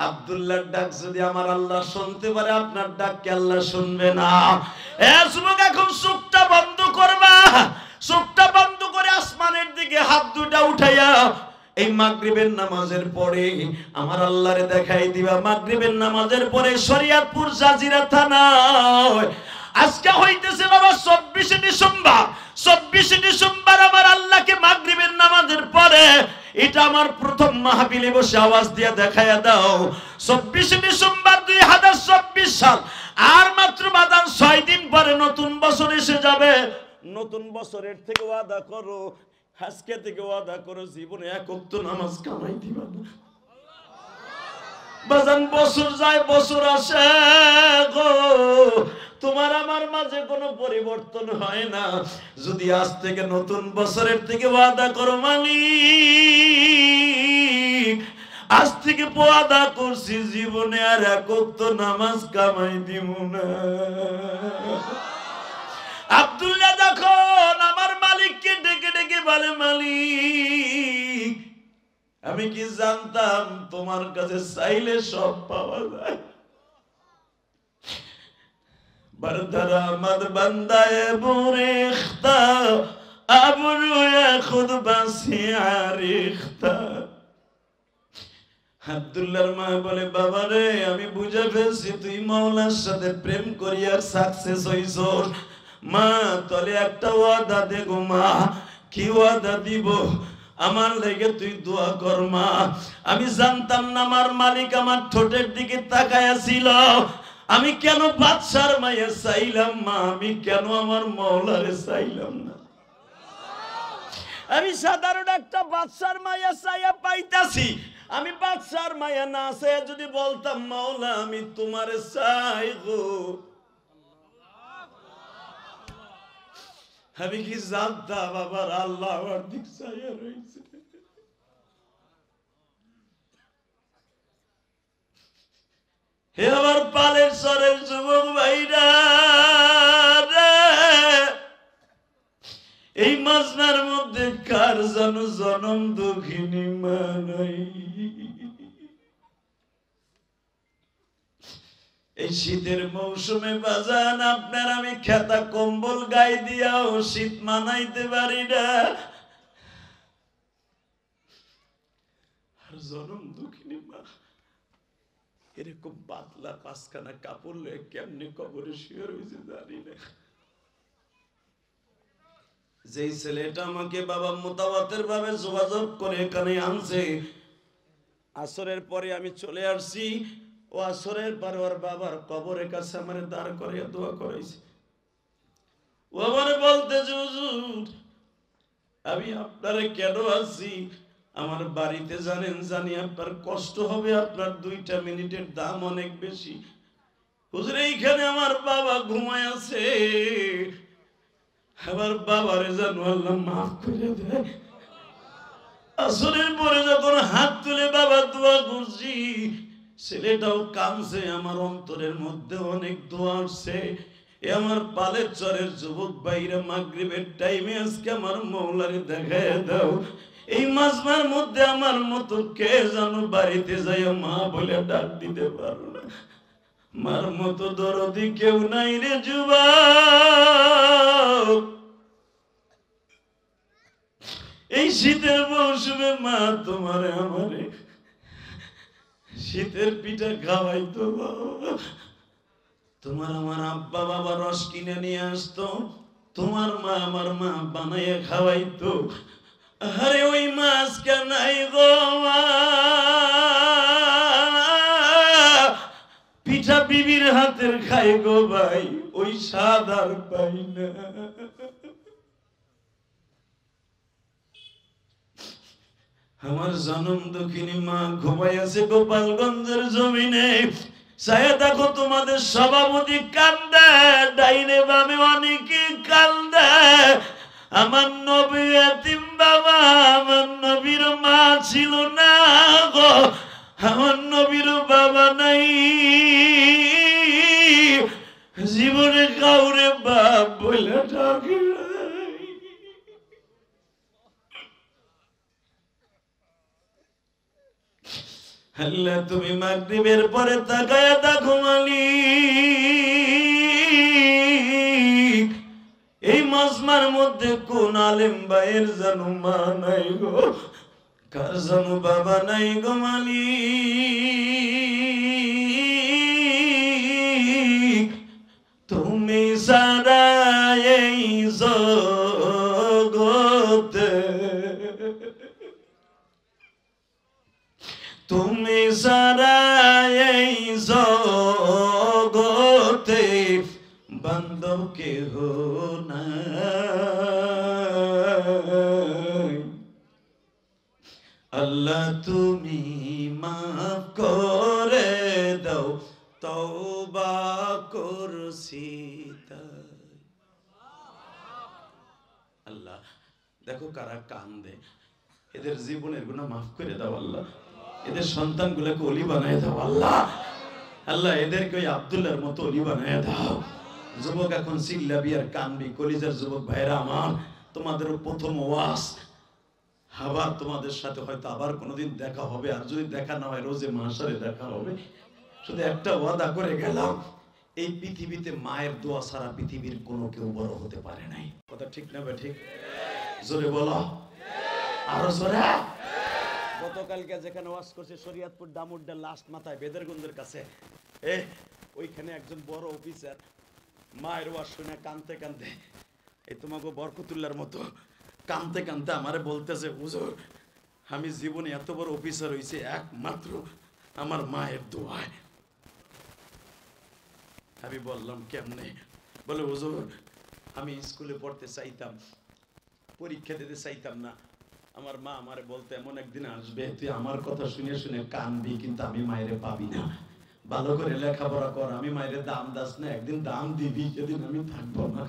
A: আব্দুল্লাহর ডাক যদি আমার আল্লাহ শুনতে পারে, আপনার ডাক কি আল্লাহ শুনবে না? যুবক এখন চোখটা বন্ধ করবা, চোখটা বন্ধ করে আসমানের দিকে হাত দুটা উঠাইয়া এই মাগরিবের নামাজের পরে আমার আল্লাহরে দেখাই দিবা। মাগরিবের নামাজের পরে শরীয়তপুর জাজিরা থানায় আজকে হইতেছে বাবা 24 ডিসেম্বর। 24 ডিসেম্বর আমার আল্লাহকে মাগরিবের নামাজের পরে, এটা আমার প্রথম মাহফিলে বসে আওয়াজ দিয়ে দেখাইয়া দাও। 24 ডিসেম্বর 2024 সাল, আর মাত্র বাদান 6 দিন পরে নতুন বছর এসে যাবে। নতুন বছরের থেকে ওয়াদা করো, আজকে থেকে ওয়াদা করো জীবনে 1 ওয়াক্ত নামাজ কামাই দিবা না। বাজান বছর যায় বছর আসে গো, তোমার আমার মাঝে কোনো পরিবর্তন হয় না। যদি আজ থেকে নতুন বছরের থেকে ওয়াদা করো মালিক, আজ থেকে ওয়াদা করছি জীবনে আর 1 ওয়াক্ত নামাজ কামাই দিব না। আব্দুল্লাহ যখন আমার মালিককে ডেকে ডেকে বলে, মালিক আমি কি জানতাম তোমার কাছে চাইলে সব পাওয়া যায়। বরদরা মদ বান্দায়ে বুরিখতা আবরু খুদ বাসিয়ারিখতা। আব্দুল্লাহর মা বলে, বাবা রে আমি বুঝে ফেলছি তুই মাওলার সাথে প্রেম করিয়া সাকসেস হইছস। মা তলে একটা ওয়াদা দে গো মা। কি ওয়াদা দিব? আমার লেগে তুই দোয়া কর মা। আমি জানতাম না আমার মালিক আমার ঠোঁটের দিকে তাকায়া ছিল। আমি কেন বাদশার মাইয়া চাইলাম মা, আমি কেন আমার মাওলারে চাইলাম না? আমি সাধারণ একটা বাদশার মাইয়া চাইয়া পাইতাছি, আমি বাদশার মাইয়া না চাইয়া যদি বলতাম মাওলা আমি তোমারে চাই গো, আমি কি জানতাম আবার আল্লাহ আমার দিক চাইয়া রয়েছে। হে আমার পালের সরের যুবক ভাইরা, এই মাজনার মধ্যে কার যেন জনম দুঃখিনী মা নাই। এই শীতের মৌসুমে বাজান আপনার আমি খেতা কম্বল গায়ে দিয়াও শীত মানাইতে পারি না। আর জনম দুঃখিনী মা এরকম পাতলা 5খানা কাপড় লয়ে কেমনে কবরে শুয়ে রয়েছে জানি না। যেই ছেলেটা আমাকে বাবা মোতাবাতের ভাবে যোগাযোগ করে এখানে আনছে, আসরের পরে আমি চলে আসছি, ও আসরের পরে ওর বাবার কবরের কাছে আমার দাঁড় করিয়ে দোয়া করাইছে। ও আমার বলতেছে, হুজুর আমি আপনারে কেন আসছি, আমার বাড়িতে জানেন জানি আপনার কষ্ট হবে, আপনার 2টা মিনিটের দাম অনেক বেশি। হুজুর এইখানে আমার বাবা ঘুমায় আছে, আমার বাবারে যেন আল্লাহ মাফ করে দেয়। আসরের পরে যখন হাত তুলে বাবা দোয়া করছি, ছেলেটাও কাঁদছে, আমার অন্তরের মধ্যে অনেক দোয়া আসছে। আমার পালের চরের যুবক ভাইরা মাগরিবের টাইমে আজকে আমার মওলারে দেখায় দাও। এই মাজমার মধ্যে আমার মতো কে জানো বাড়িতে যাই মা বলে ডাক দিতে পারো না, মার মতো দরদি কেউ নাই রে যুবক। এই শীতের মৌসুমে মা তোমারে আমারে শীতের পিঠা খাওয়াইতো, তোমার আমার আব্বা বাবা রস কিনে নিয়ে আসতো, তোমার মা আমার মা বানাইয়া খাওয়াইতো। আরে ওই মাছ কেন নাই গো মা, পিঠা বিবির হাতের খাই গো ভাই, ওই স্বাদ আর পাই না। আমার জনম দক্ষিণী মা ঘুমাই আছে গোপালগঞ্জের জমিনে। ছায়া দেখো তোমাদের সভাপতি কান্দে, ডাইনে বামে অনেকে কান্দে। আমার নবী এতিম বাবা, আমার নবীর মা ছিল না গো, আমার নবীর বাবা নাই, জীবনে কাউরে বাপ বলে ডাকে নাই। আল্লাহ তুমি মাগরিবের পরে তাকায়া দেখো মালিক, এই মাজমার মধ্যে কোন আলেম ভাইয়ের জানো মা নাই গো, কার জানো বাবা নাই গো মালিক। তুমি সারা এই জগতে, তুমি সারা এই জগতে বান্ধব কেহ নাই। আল্লাহ তুমি মাফ করে দাও, তওবা করছি তাই। আল্লাহ দেখো কারা কান্দে, এদের জীবনের গুনাহ মাফ করে দাও আল্লাহ, এদের সন্তানগুলোকে ওলি বানায় দাও আল্লাহ। আল্লাহ এদেরকে ওই আব্দুল্লাহর মতো ওলি বানায় দাও। যুবক এখন চিল্লাবি আর কানবি, কলিজার যুবক ভাইরা আমার, তোমাদের প্রথম ওয়াজ, আবার তোমাদের সাথে হয়তো আবার কোনোদিন দেখা হবে, আর যদি দেখা না হয় রোজে মাহশারে দেখা হবে। শুধু একটা ওয়াদা করে গেলাম, এই পৃথিবীতে মায়ের দোয়া ছাড়া পৃথিবীর কোনো কেউ বড় হতে পারে নাই। কথা ঠিক না ভাই? ঠিক, জোরে বলো, আরো জোরে। গতকালকে যেখানে ওয়াজ করছে শরীয়তপুর দামুড্ডা লাস্ট মাথায় বেদেরগঞ্জের কাছে, ওইখানে একজন বড় অফিসার মায়ের ওয়াজ শুনে কানতে কানতে, এই তোমাকে বরকতুল্লাহর মতো কানতে কানতে আমারে বলতেছে, হুজুর আমি জীবনে এত বড় অফিসার হইছি একমাত্র আমার মায়ের দোয়ায়। আমি বললাম কেমনে? বলে হুজুর আমি স্কুলে পড়তে চাইতাম, পরীক্ষা দিতে চাইতাম না, আমার মা আমারে বলতে এমন একদিন আসবে তুই আমার কথা শুনে শুনে কানবি, কিন্তু আমি মায়েরে পাবি না, ভালো করে লেখাপড়া কর, আমি মায়ের দাম দাস না, একদিন দাম দিবি, সেদিন আমি থাকবো না।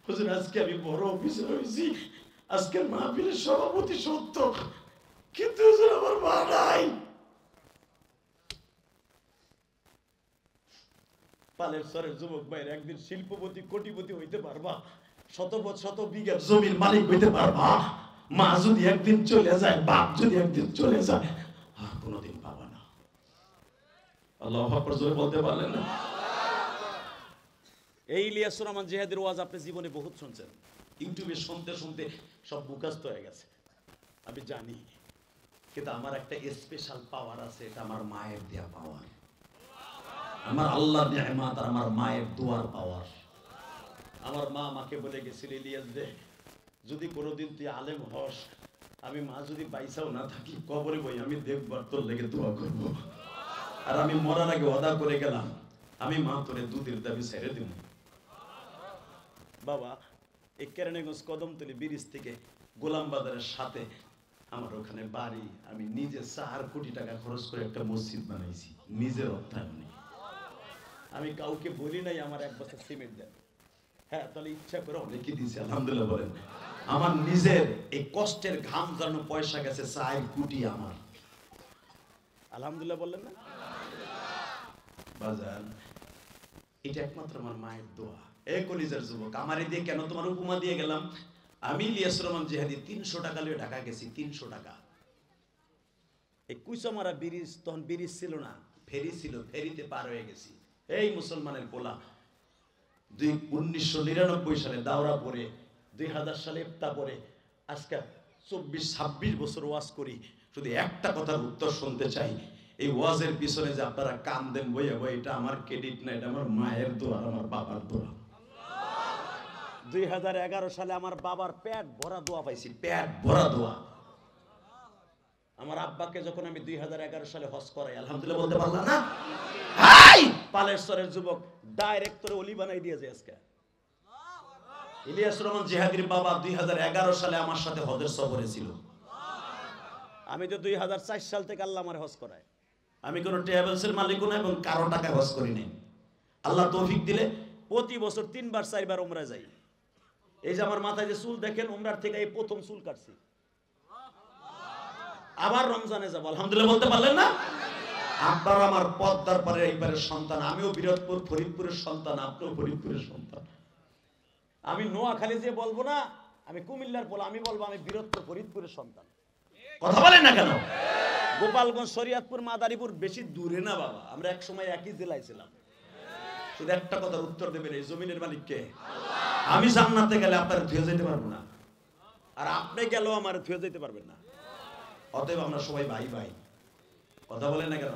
A: হুজুর আজকে আমি বড় অফিসার হয়েছি, আজকের মাহফিলের সভাপতি সত্য, কিন্তু হুজুর আমার মা নাই। পালের সরের যুবক ভাইয়ের একদিন শিল্পপতি কোটিপতি হইতে পারবা, শত বিঘার জমির মালিক হইতে পারবা, মা যদি একদিন চলে যায়, বাপ যদি একদিন চলে যায়, আর কোনোদিন পাবা না। আল্লাহু আকবার জোরে বলতে পারলেন না? এই ইলিয়াসুর রহমান জিহাদের ওয়াজ আপনি জীবনে বহুত শুনছেন, ইউটিউবে শুনতে শুনতে সব মুখস্থ হয়ে গেছে, আমি জানি। কিন্তু আমার একটা স্পেশাল পাওয়ার আছে, এটা আমার মায়ের দেয়া পাওয়ার, আমার আল্লাহর নিয়ামত আর আমার মায়ের দোয়ার পাওয়ার। আমার মা আমাকে বলে গেছিল, ইলিয়াস দে যদি কোনোদিন তুই আলেম হস আমি মা যদি বাইসাও না থাকি কবরে বই আমি দেখবার তোর লেগে দোয়া করব। আর আমি মরার আগে ওয়াদা করে গেলাম আমি মা তোরে দুধের দাবি ছেড়ে দেব। বাবা এই কেরানীগঞ্জ কদমতলী ব্রিজ থেকে গোলাম বাজারের সাথে আমার ওখানে বাড়ি, আমি নিজে 4 কোটি টাকা খরচ করে একটা মসজিদ বানাইছি নিজের অর্থায়নে। আমি কাউকে বলি নাই আমার 1 বস্তা সিমেন্ট দেন। হ্যাঁ তাহলে ইচ্ছা করে অনেকে দিয়েছে আলহামদুলিল্লাহ বলেন। আমার নিজের এই কষ্টের ঘাম জানো পয়সা গেছে 4 কোটি আমার, আলহামদুলিল্লাহ বললেন না বাজান? এটা একমাত্র আমার মায়ের দোয়া। এই কলিজার যুবক আমারে দিয়ে কেন তোমার উপমা দিয়ে গেলাম? আমি ইলিয়াস রহমান জিহাদি 300 টাকা লিয়ে ঢাকা গেছি, 300 টাকা। এই কুইসামারা ব্রিজ তখন ব্রিজ ছিল না, ফেরি ছিল, ফেরিতে পার হয়ে গেছি। এই মুসলমানের পোলা 1999 সালে দাওরা পরে 2000 সালে ইফতা পরে আজকে 24-26 বছর ওয়াজ করি, শুধু একটা কথার উত্তর শুনতে চাই। এই ওয়াজের পিছনে যে আপনারা কাম দেন বইয়া বই, এটা আমার ক্রেডিট না, এটা আমার মায়ের দোয়া, আমার বাবার দোয়া। 2011 সালে আমার বাবার পেট ভরা দোয়া পাইছি, পেট ভরা দোয়া। আমার আব্বাকে যখন আমি 2011 সালে হজ করাই, আলহামদুলিল্লাহ বলতে পারলাম না? হাই পালেশ্বরের যুবক ডাইরেক্ট তোরে ওলি বানাই দিয়েছে আজকে। ইলিয়াস রহমান জিহাদির বাবা 2011 সালে আমার সাথে হজের সফরে ছিল। আমি তো 2004 সাল থেকে আল্লাহ আমার হজ করায়। আমি কোনো ট্রাভেলসের মালিকও না এবং কারো টাকা হজ করি নাই। আল্লাহ তৌফিক দিলে প্রতি বছর 3-4 উমরা যাই। এই যে আমার মাথায় যে চুল দেখেন, উমরার থেকে এই প্রথম চুল কাটছি। আবার রমজানে যাব, আলহামদুলিল্লাহ বলতে পারলেন না? আপনার আমার পদ্মার পারে এইবারের সন্তান, আমিও বিরাটপুর ফরিদপুরের সন্তান, আপনিও ফরিদপুরের সন্তান। আমি নোয়াখালী যে বলবো না আমি কুমিল্লার পোলা, আমি বলবো আমি বিরাটপুর ফরিদপুরের সন্তান। কথা বলেন না কেন? গোপালগঞ্জ, শরিয়াতপুর, মাদারীপুর বেশি দূরে না বাবা, আমরা এক সময় একই জেলায় ছিলাম। শুধু একটা কথার উত্তর দেবেন, এই জমিনের মালিক কে? আমি জান্নাতে গেলে আপনার ধুয়ে যেতে পারবো না, আর আপনি গেলেও আমার ধুয়ে যেতে পারবেন না। অতএব আমরা সবাই ভাই ভাই। কথা বলেন না কেন?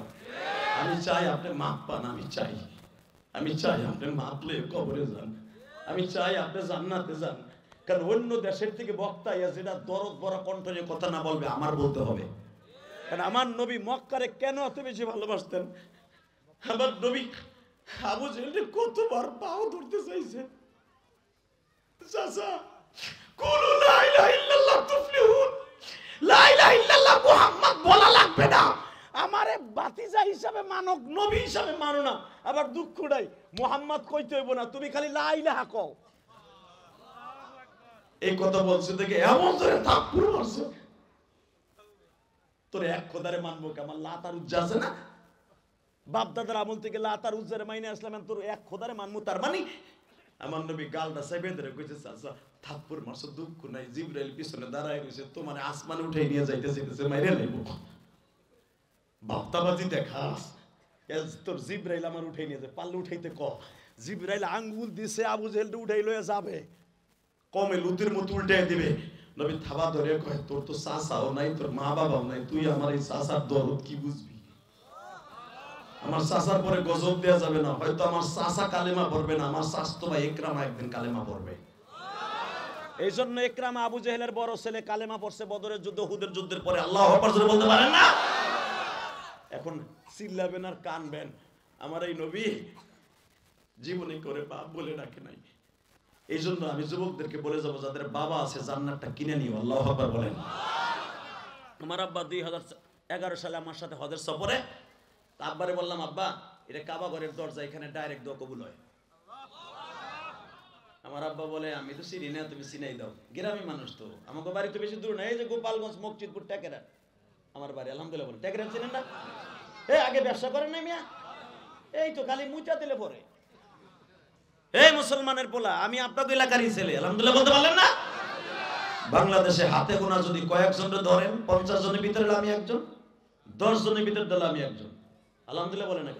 A: আমি চাই আপনি মাপ পান, আমি চাই আপনি মাপলে কবরে যান, আমি চাই আপনি জান্নাতে যান। কারণ অন্য দেশের থেকে বক্তা যেটা দরদ বড় কণ্ঠে কথা না বলবে, আমার বলতে হবে। কারণ আমার নবী মক্কারে কেন এত বেশি ভালোবাসতেন? আমার নবী আবু জেহেল কতবার পাও ধরতে চাইছে। চাচা কুলু লা ইলাহা ইল্লাল্লাহ তুফলিহুন, লা ইলাহা ইল্লাল্লাহ মুহাম্মদ বলা লাগবে না। আমারে বাতিজা হিসাবে মানো, নবী হিসাবে মানো না। আবার দুঃখ নাই মুহাম্মদ কইতে হইব না, তুমি খালি লা ইলাহা কও। এই কথা বলছে দেখে এমন ধরে থাপ্পড় মারছে। তোরে এক খোদারে মানবো কে? আমার লাত আর উজ্জা আছে না, বাপ দাদার আমল থেকে লাত আর উজ্জারে মাইনে আসলাম, তোর এক খোদারে মানবো। তার মানে আমার নবী গালটা সাইবে ধরে কইছে চাচা থাপ্পড় মারছো, দুঃখ নাই, জিবরাইল পিছনে দাঁড়ায় রইছে, তোমার আসমানে উঠাই নিয়ে যাইতেছে, মাইরে লাইব। বাপ্তাবাজি দেখাস, তোর জিবরাইল আমার উঠাই নিয়ে যায়, পাল্লে উঠাইতে ক। জিবরাইল আঙ্গুল দিছে, আবু জেহেলটা উঠাই লয়ে যাবে, কমে লুতির মতো উল্টাই দিবে। নবী থাবা ধরে কয় তোর তো চাচাও নাই, তোর মা বাবাও নাই, তুই আমার এই চাচার দরদ কি বুঝবি? আমার চাচার পরে গজব দেয়া যাবে না, হয়তো আমার চাচা কালেমা পড়বে না, আমার চাচতো ভাই ইকরামা একদিন কালেমা পড়বে। এই জন্য ইকরামা আবু জেহেলের বড় ছেলে কালেমা পড়ছে বদরের যুদ্ধ, উহুদের যুদ্ধের পরে। আল্লাহু আকবার জোরে বলতে পারেন না? এখন চিল্লাবেন আর কানবেন, আমার এই নবী জীবনে করে বাপ বলে ডাকে নাই। এই জন্য আমি যুবকদেরকে বলে যাবো, যাদের বাবা আছে জান্নাতটা কিনে নিও। আল্লাহু আকবার বলেন। আমার আব্বা 2011 সালে আমার সাথে হজের সফরে, আব্বারে বললাম আব্বা এটা কাবা ঘরের দরজা, এখানে ডাইরেক্ট দোয়া কবুল হয়। আমার আব্বা বলে আমি তো চিনি না, তুমি চিনাই দাও। গ্রামী মানুষ তো, আমাকে বাড়ি তো বেশি দূর না, এই যে গোপালগঞ্জ মসজিদপুর টেকেরা আমার বাড়ি। আলহামদুলিল্লাহ বলে টেকেরা চিনেন না? আগে ব্যবসা করেন না মিয়া? এই তো খালি মুচা দিলে পরে। এই মুসলমানের পোলা, আমি আপনাকে এলাকারই ছেলে, আলহামদুলিল্লাহ বলতে পারলেন না? বাংলাদেশে হাতে গোনা যদি কয়েকজনকে ধরেন, 50 জনের ভিতরে আমি একজন, 10 জনের ভিতরে দিলে আমি একজন। আলহামদুলিল্লাহ বলেন না?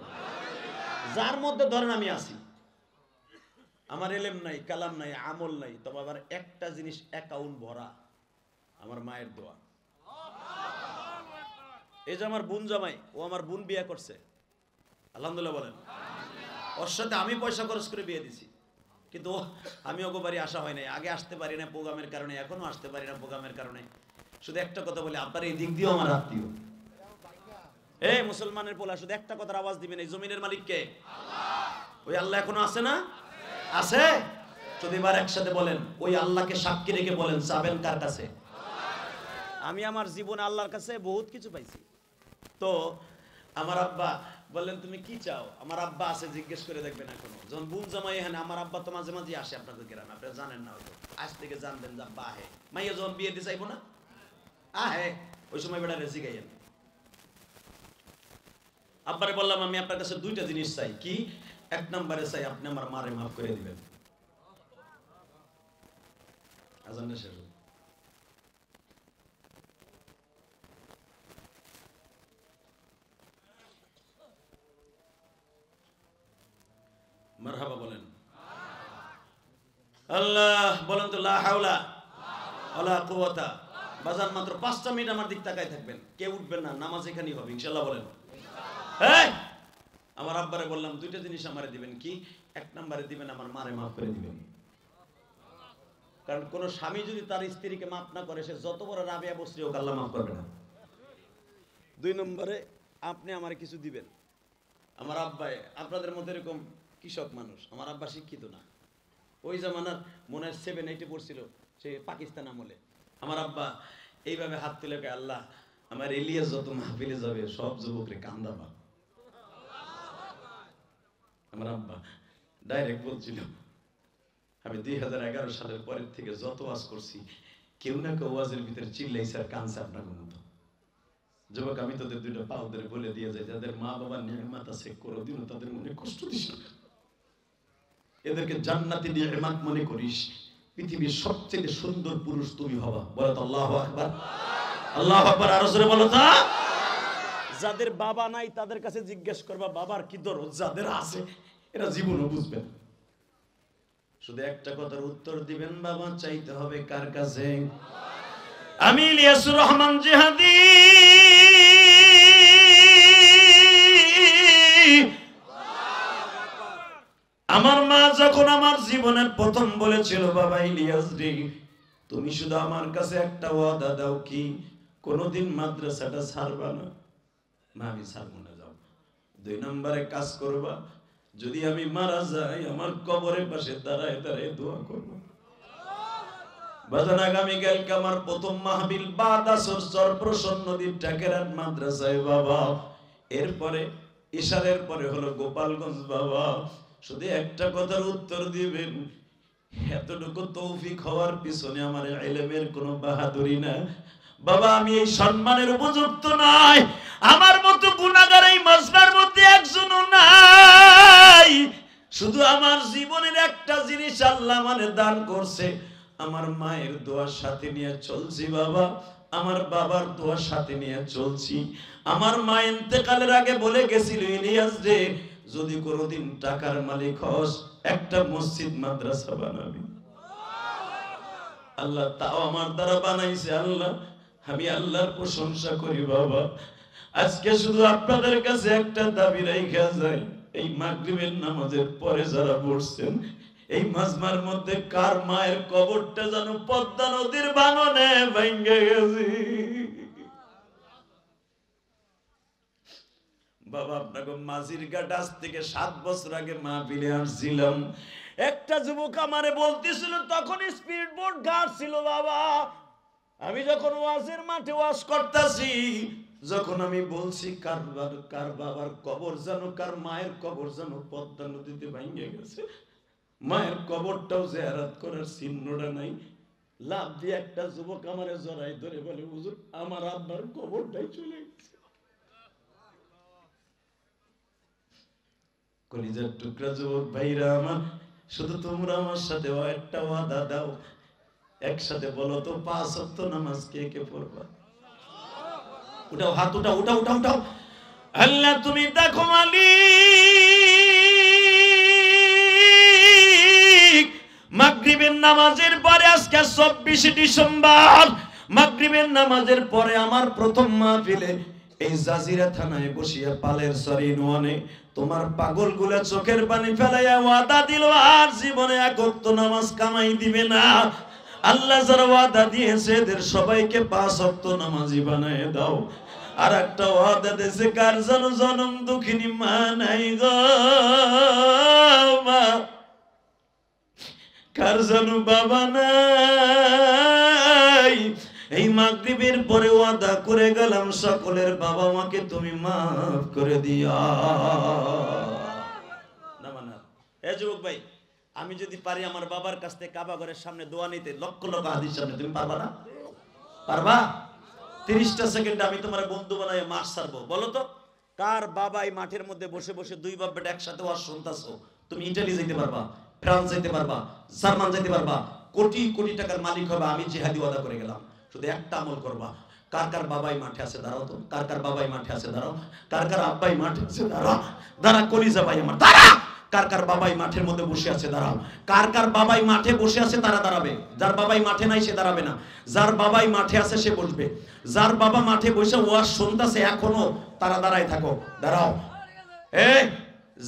A: যার মধ্যে ধরেন আমি আছি। আমার এলেম নাই, কালাম নাই, আমল নাই, তবে আবার একটা জিনিস অ্যাকাউন্ট ভরা, আমার মায়ের দোয়া। এই যে আমার বোন জামাই, ও আমার বোন বিয়ে করছে, আলহামদুলিল্লাহ বলেন। ওর সাথে আমি পয়সা খরচ করে বিয়ে দিছি, কিন্তু আমি ওকে বাড়ি আসা হয় নাই। আগে আসতে পারি না প্রোগ্রামের কারণে, এখনো আসতে পারি না প্রোগ্রামের কারণে। শুধু একটা কথা বলি, আপনার এই দিক দিয়েও আমার আত্মীয়। এই মুসলমানের পোলা, শুধু একটা কথার আওয়াজ দিবেন, এই জমিনের মালিক কে? ওই আল্লাহ এখনো আছে না? আছে। যদি এবার একসাথে বলেন, ওই আল্লাহকে সাক্ষী রেখে বলেন, চাবেন কার কাছে? আমি আমার জীবনে আল্লাহর কাছে বহুত কিছু পাইছি। তো আমার আব্বা বললেন তুমি কি চাও? আমার আব্বা আছে, জিজ্ঞেস করে দেখবেন এখনো। যখন বুন জামাই এখানে, আমার আব্বা তো মাঝে মাঝে আসে আপনাদের গ্রামে, আপনারা জানেন না হয়তো, আজ থেকে জানবেন যে আব্বা আহে। মাইয়া যখন বিয়ে দিতে চাইবো না, আহে, ওই সময় বেড়া রেসি গাইয়েন। আব্বারে বললাম আমি আপনার কাছে দুইটা জিনিস চাই। কি? এক নম্বরে চাই আপনি আমার মারে মাফ করে দিবেন। আজানটা শেষ হল। মারহাবা বলেন। আল্লাহ বলেন তো, লা হাওলা ওয়ালা কুওয়াতা। বাজার মাত্র 5টা মিনিট আমার দিক তাকায় থাকবেন, কেউ উঠবেন না, নামাজ এখানেই হবে ইনশাআল্লাহ। বলেন। এই আমার আব্বারে বললাম দুইটা জিনিস আমারে দিবেন। কি? এক নম্বরে দিবেন আমার মারে মাফ করে দিবেন। কারণ কোন স্বামী যদি তার স্ত্রীকে মাফ না করে, সে যত বড় রাবিয়া বসরি হোক, আল্লাহ মাফ করবে না। 2 নম্বরে আপনি আমারে কিছু দিবেন। আমার আব্বা আপনাদের মধ্যে এরকম কৃষক মানুষ, আমার আব্বা শিক্ষিত না। ওই জামানার মনে হয় 7-8 পড়ছিল, সে পাকিস্তান আমলে। আমার আব্বা এইভাবে হাত তুলে কয়, আল্লাহ আমার এলিয়াস যত মাহফিলে যাবে সব যুবকরে কান্দাবা। আমার আব্বা ডাইরেক্ট বলছিল, আমি 2011 সালের পরের থেকে যত ওয়াজ করছি, কেউ না কেউ ওয়াজের ভিতরে চিল্লাইছে আর কাঁদছে আপনার মতো। যুবক, আমি তোদের দুইটা পা ধরে বলে দিয়ে যাই, যাদের মা বাবার নিয়ামত আছে কোনোদিনও তাদের মনে কষ্ট দিস না। এদেরকে জান্নাতি নিয়ামত মনে করিস। পৃথিবীর সবচেয়ে সুন্দর পুরুষ তুমি হবা। বলো তো আল্লাহু আকবার। আল্লাহু আকবার। আরো জোরে বলো তো। যাদের বাবা নাই তাদের কাছে জিজ্ঞেস করবা বাবার কি দরদ, যাদের আছে এরা জীবনও বুঝবে না। শুধু একটা কথার উত্তর দিবেন, বাবা চাইতে হবে কার কাছে? আমি ইলিয়াসুর রহমান জিহাদি আমার মা যখন আমার জীবনের প্রথম বলেছিল, বাবা ইলিয়াস রে তুমি শুধু আমার কাছে একটা ওয়াদা দাও, কি কোনোদিন মাদ্রাসাটা ছাড়বা না? মা আমি ছাড়বো না, যাও। 2 নম্বরে কাজ করবা, যদি আমি মারা যাই আমার কবরের পাশে দাঁড়ায় দাঁড়ায় দোয়া করবা। বাজান আগামীকালকে আমার প্রথম মাহফিল বাদাসর চরপ্রসন্ন নদীর টাকেরাট মাদ্রাসায় বাবা। এরপরে ইশারের পরে হলো গোপালগঞ্জ বাবা। শুধু একটা কথার উত্তর দিবেন, এতটুকু তৌফিক হওয়ার পিছনে আমার ইলমের কোনো বাহাদুরি না বাবা। আমি এই সম্মানের উপযুক্ত নাই। আমার মতো গুনাহগার এই মাজমার মধ্যে একজনও নাই। শুধু আমার জীবনের একটা জিনিস আল্লাহ মানে দান করছে, আমার মায়ের দোয়ার সাথে নিয়ে চলছি বাবা, আমার বাবার দোয়ার সাথে নিয়ে চলছি। আমার মা ইন্তেকালের আগে বলে গেছিল, ইলিয়াস রে যদি কোনোদিন টাকার মালিক হস একটা মসজিদ মাদ্রাসা বানাবি। আল্লাহ তাও আমার দ্বারা বানাইছে। আল্লাহ আমি আল্লাহর প্রশংসা করি বাবা। আজকে শুধু আপনাদের কাছে একটা দাবি রাইখা যায়, এই মাগরিবের নামাজের পরে যারা বসছেন এই মাজমার মধ্যে কার মায়ের কবরটা যেন পদ্মা নদীর ভাঙনে ভেঙে গেছে বাবা। আপনাকে মাঝির ঘাট আজ থেকে 7 বছর আগে মাহফিলে আসছিলাম। একটা যুবক আমারে বলতেছিল, তখন স্পিড বোট ঘাট ছিল বাবা। আমি যখন ওয়াজের মাঠে ওয়াজ করতেছি, যখন আমি বলছি কার বাবার কবর যেন, কার মায়ের কবর যেন পদ্মা নদীতে ভেঙে গেছে, মায়ের কবরটাও জিয়ারত করার চিহ্নটা নাই, লাভ দিয়ে একটা যুবক আমারে জড়াই ধরে বলে, হুজুর আমার আব্বার কবরটাই চলে গেছে। কলিজার টুকরা যুবক ভাইরা আমার, শুধু তোমরা আমার সাথে একটা ওয়াদা দাও, একসাথে বলো তো 5 ওয়াক্ত নামাজ কে কে পড়বা? উঠাও হাত, উঠাও উঠাও উঠাও উঠাও। আল্লাহ তুমি দেখো মালিক, মাগরিবের নামাজের পরে আজকে 24 ডিসেম্বর, মাগরিবের নামাজের পরে আমার প্রথম মাহফিলে এই জাজিরা থানায় বসিয়া পালের সরিনওয়ানে তোমার পাগলগুলা চোখের পানি ফেলাইয়া ওয়াদা দিল আর জীবনে 1 ওয়াক্ত নামাজ কামাই দিবে না। আল্লাহ যারা ওয়াদা দিয়েছে এদের সবাইকে 5 ওয়াক্ত নামাজি বানায় দাও। আর একটা ওয়াদা দিয়েছে, কার যেন জনম দুঃখিনী মা নাই গো মা, কার যেন বাবা নাই, এই মাগরিবের পরে ওয়াদা করে গেলাম সকলের বাবা মাকে তুমি মাফ করে দিও না। মানা এ যুবক ভাই, আমি যদি পারি আমার বাবার কাছ থেকে কাবা ঘরের সামনে দোয়া নিতে, লক্ষ লক্ষ হাদিস সামনে, তুমি পারবা না? পারবা? 30টা সেকেন্ডে আমি তোমার বন্ধু বানায় মাঠ ছাড়বো। বলো তো, কার বাবা এই মাঠের মধ্যে বসে বসে দুই বাপ বেটা একসাথে ওয়াজ শুনতাছো? তুমি ইটালি যেতে পারবা, ফ্রান্স যেতে পারবা, জার্মান যেতে পারবা, কোটি কোটি টাকার মালিক হবে। আমি জিহাদি ওয়াদা করে গেলাম, শুধু একটা আমল করবা। কার কার বাবাই মাঠে আছে দাঁড়াও তো, কার কার বাবাই মাঠে আছে দাঁড়াও, কার কার আব্বাই মাঠে আছে দাঁড়াও, দাঁড়া কলিজা ভাই আমার দাঁড়া। কার কার বাবাই মাঠের মধ্যে বসে আছে দাঁড়াও, কার কার বাবাই মাঠে বসে আছে তারা দাঁড়াবে। যার বাবাই মাঠে নাই সে দাঁড়াবে না, যার বাবাই মাঠে আছে সে বসবে। যার বাবা মাঠে বসে ওয়াজ শুনতাছে এখনো, তারা দাঁড়ায় থাকো, দাঁড়াও। এই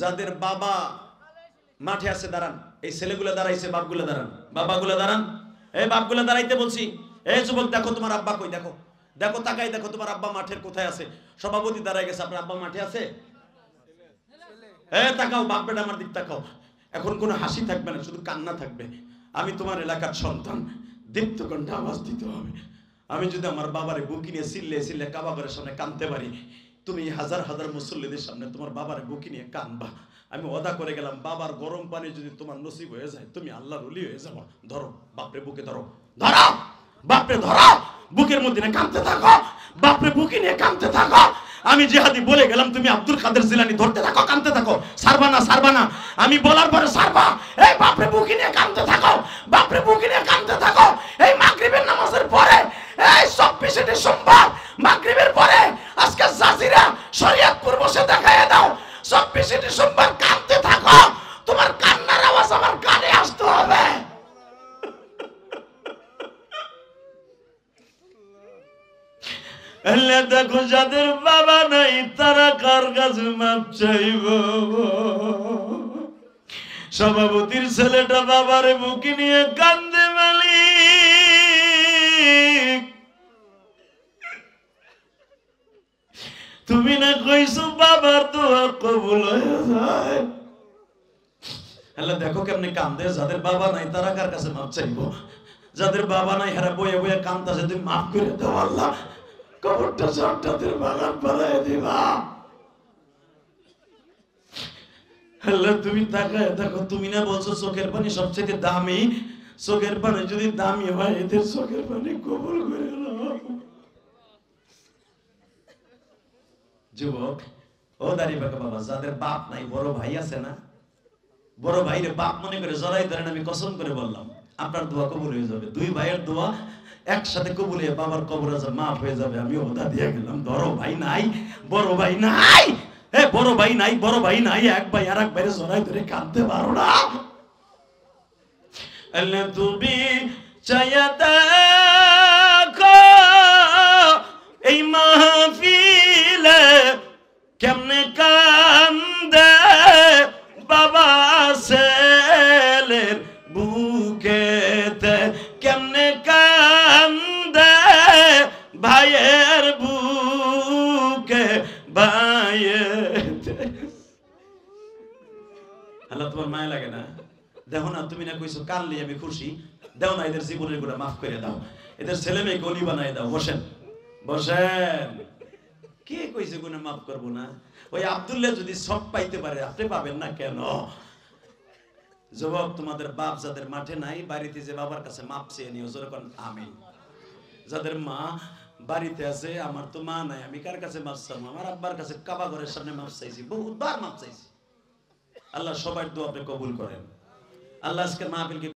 A: যাদের বাবা মাঠে আছে দাঁড়ান, এই ছেলেগুলো দাঁড়াইছে, বাপগুলো দাঁড়ান, বাবাগুলো দাঁড়ান, এই বাপগুলো দাঁড়াইতে বলছি। এই যুবক দেখো তোমার আব্বা কই, দেখো দেখো তাকাই দেখো তোমার আব্বা মাঠের কোথায় আছে। সভাপতি দাঁড়ায় গেছে, আপনার আব্বা মাঠে আছে? তাকাও, বাপ বেটা আমার দিক তাকাও। এখন কোনো হাসি থাকবে না, শুধু কান্না থাকবে। আমি তোমার এলাকার সন্তান, দীপ্ত কণ্ঠে আওয়াজ দিতে হবে। আমি যদি আমার বাবারে বুকি নিয়ে চিল্লে চিল্লে কাবা ঘরের সামনে কাঁদতে পারি, তুমি হাজার হাজার মুসল্লিদের সামনে তোমার বাবারে বুকি নিয়ে কাঁদবা। আমি ওয়াদা করে গেলাম, বাবার গরম পানি যদি তোমার নসিব হয়ে যায়, তুমি আল্লাহর ওলি হয়ে যাবো। ধরো বাপরে বুকে, ধরো ধরো বাপরে, ধরো বুকের মধ্যে নিয়ে কাঁদতে থাকো, বাপরে বুকি নিয়ে কাঁদতে থাকো। আমি জিহাদি বলে গেলাম, তুমি আব্দুল কাদের জিলানী ধরতে থাকো, কাঁদতে থাকো, সারবা না সারবা না। আমি বলার পরে সারবা। এই বাপরে বুকি নিয়ে কাঁদতে থাকো, বাপরে বুকি নিয়ে কাঁদতে থাকো। এই মাগরিবের নামাজের পরে, এই 24 ডিসেম্বর মাগরিবের পরে আজকে জাজিরা শরীয়তপুর বসে দেখায় দাও। 24 ডিসেম্বর কাঁদতে থাকো, তোমার কান্নার আওয়াজ আমার কানে আসতে হবে। দেখো যাদের বাবা নাই তারা কার কাছে মাপ চাইব? সভাপতির ছেলেটা বাবারে বুকে নিয়ে কান্দে, মালিক তুমি না কইছো বাবার দোয়া কবুল হয়ে যায়। দেখো কেমনে কান্দে। যাদের বাবা নাই তারা কার কাছে মাপ চাইব? যাদের বাবা নাই হেরা বয়ে বয়ে কান্দতেছে, তুমি মাফ করে দাও আল্লাহ, কবরটা জান্নাতের বাগান বানায় দিবা। আল্লাহ তুমি তাকায় দেখো, তুমি না বলছো চোখের পানি সবচেয়ে দামি? চোখের পানি যদি দামি হয়, এদের চোখের পানি কবুল করে নাও। যুবক ও দাঁড়িয়ে বাঁকা বাবা, যাদের বাপ নাই, বড় ভাই আছে না, বড় ভাইরে বাপ মনে করে জড়াই ধরেন। আমি কসম করে বললাম, আপনার দোয়া কবুল হয়ে যাবে। দুই ভাইয়ের দোয়া একসাথে কবুল হয়ে বাবার কবর আজাব মাফ হয়ে যাবে। আমি ওদা দিয়ে গেলাম। বড় ভাই নাই, বড় ভাই নাই, বড় ভাই নাই, বড় ভাই নাই, এক ভাই আর এক ভাইয়ের জড়াই ধরে কাঁদতে পারো না। আল্লাহ তুমি চাইয়া দেখো এই মাহফিলে কেমনে কান্দে বাবা ছেলের বুকেতে, কেমনে কান্দে ভাইয়ের বুকে ভাইয়েতে। আল্লাহ তোমার মায়া লাগে না? দেখো না, তুমি না কইছো কানলে আমি খুশি। দাও না, এদের জীবনের গুলো মাফ করে দাও, এদের ছেলে মেয়েকে অলি বানাই দাও। বসেন বসেন। কে কইছে গুনাহ মাফ করবো না? ওই আব্দুল্লাহ যদি সব পাইতে পারে, আপনি পাবেন না কেন? যুবক, তোমাদের বাপ যাদের মাঠে নাই, বাড়িতে যে বাবার কাছে মাপ চেয়ে নিও, যেরকম আমিন। যাদের মা বাড়িতে আছে, আমার তো মা নাই, আমি কার কাছে মাপ চাবো? আমার আব্বার কাছে কাবা ঘরের সামনে মাপ চাইছি, বহুবার মাপ চাইছি। আল্লাহ সবার দোয়া আপনি কবুল করেন। আল্লাহ আজকে মাহফিলকে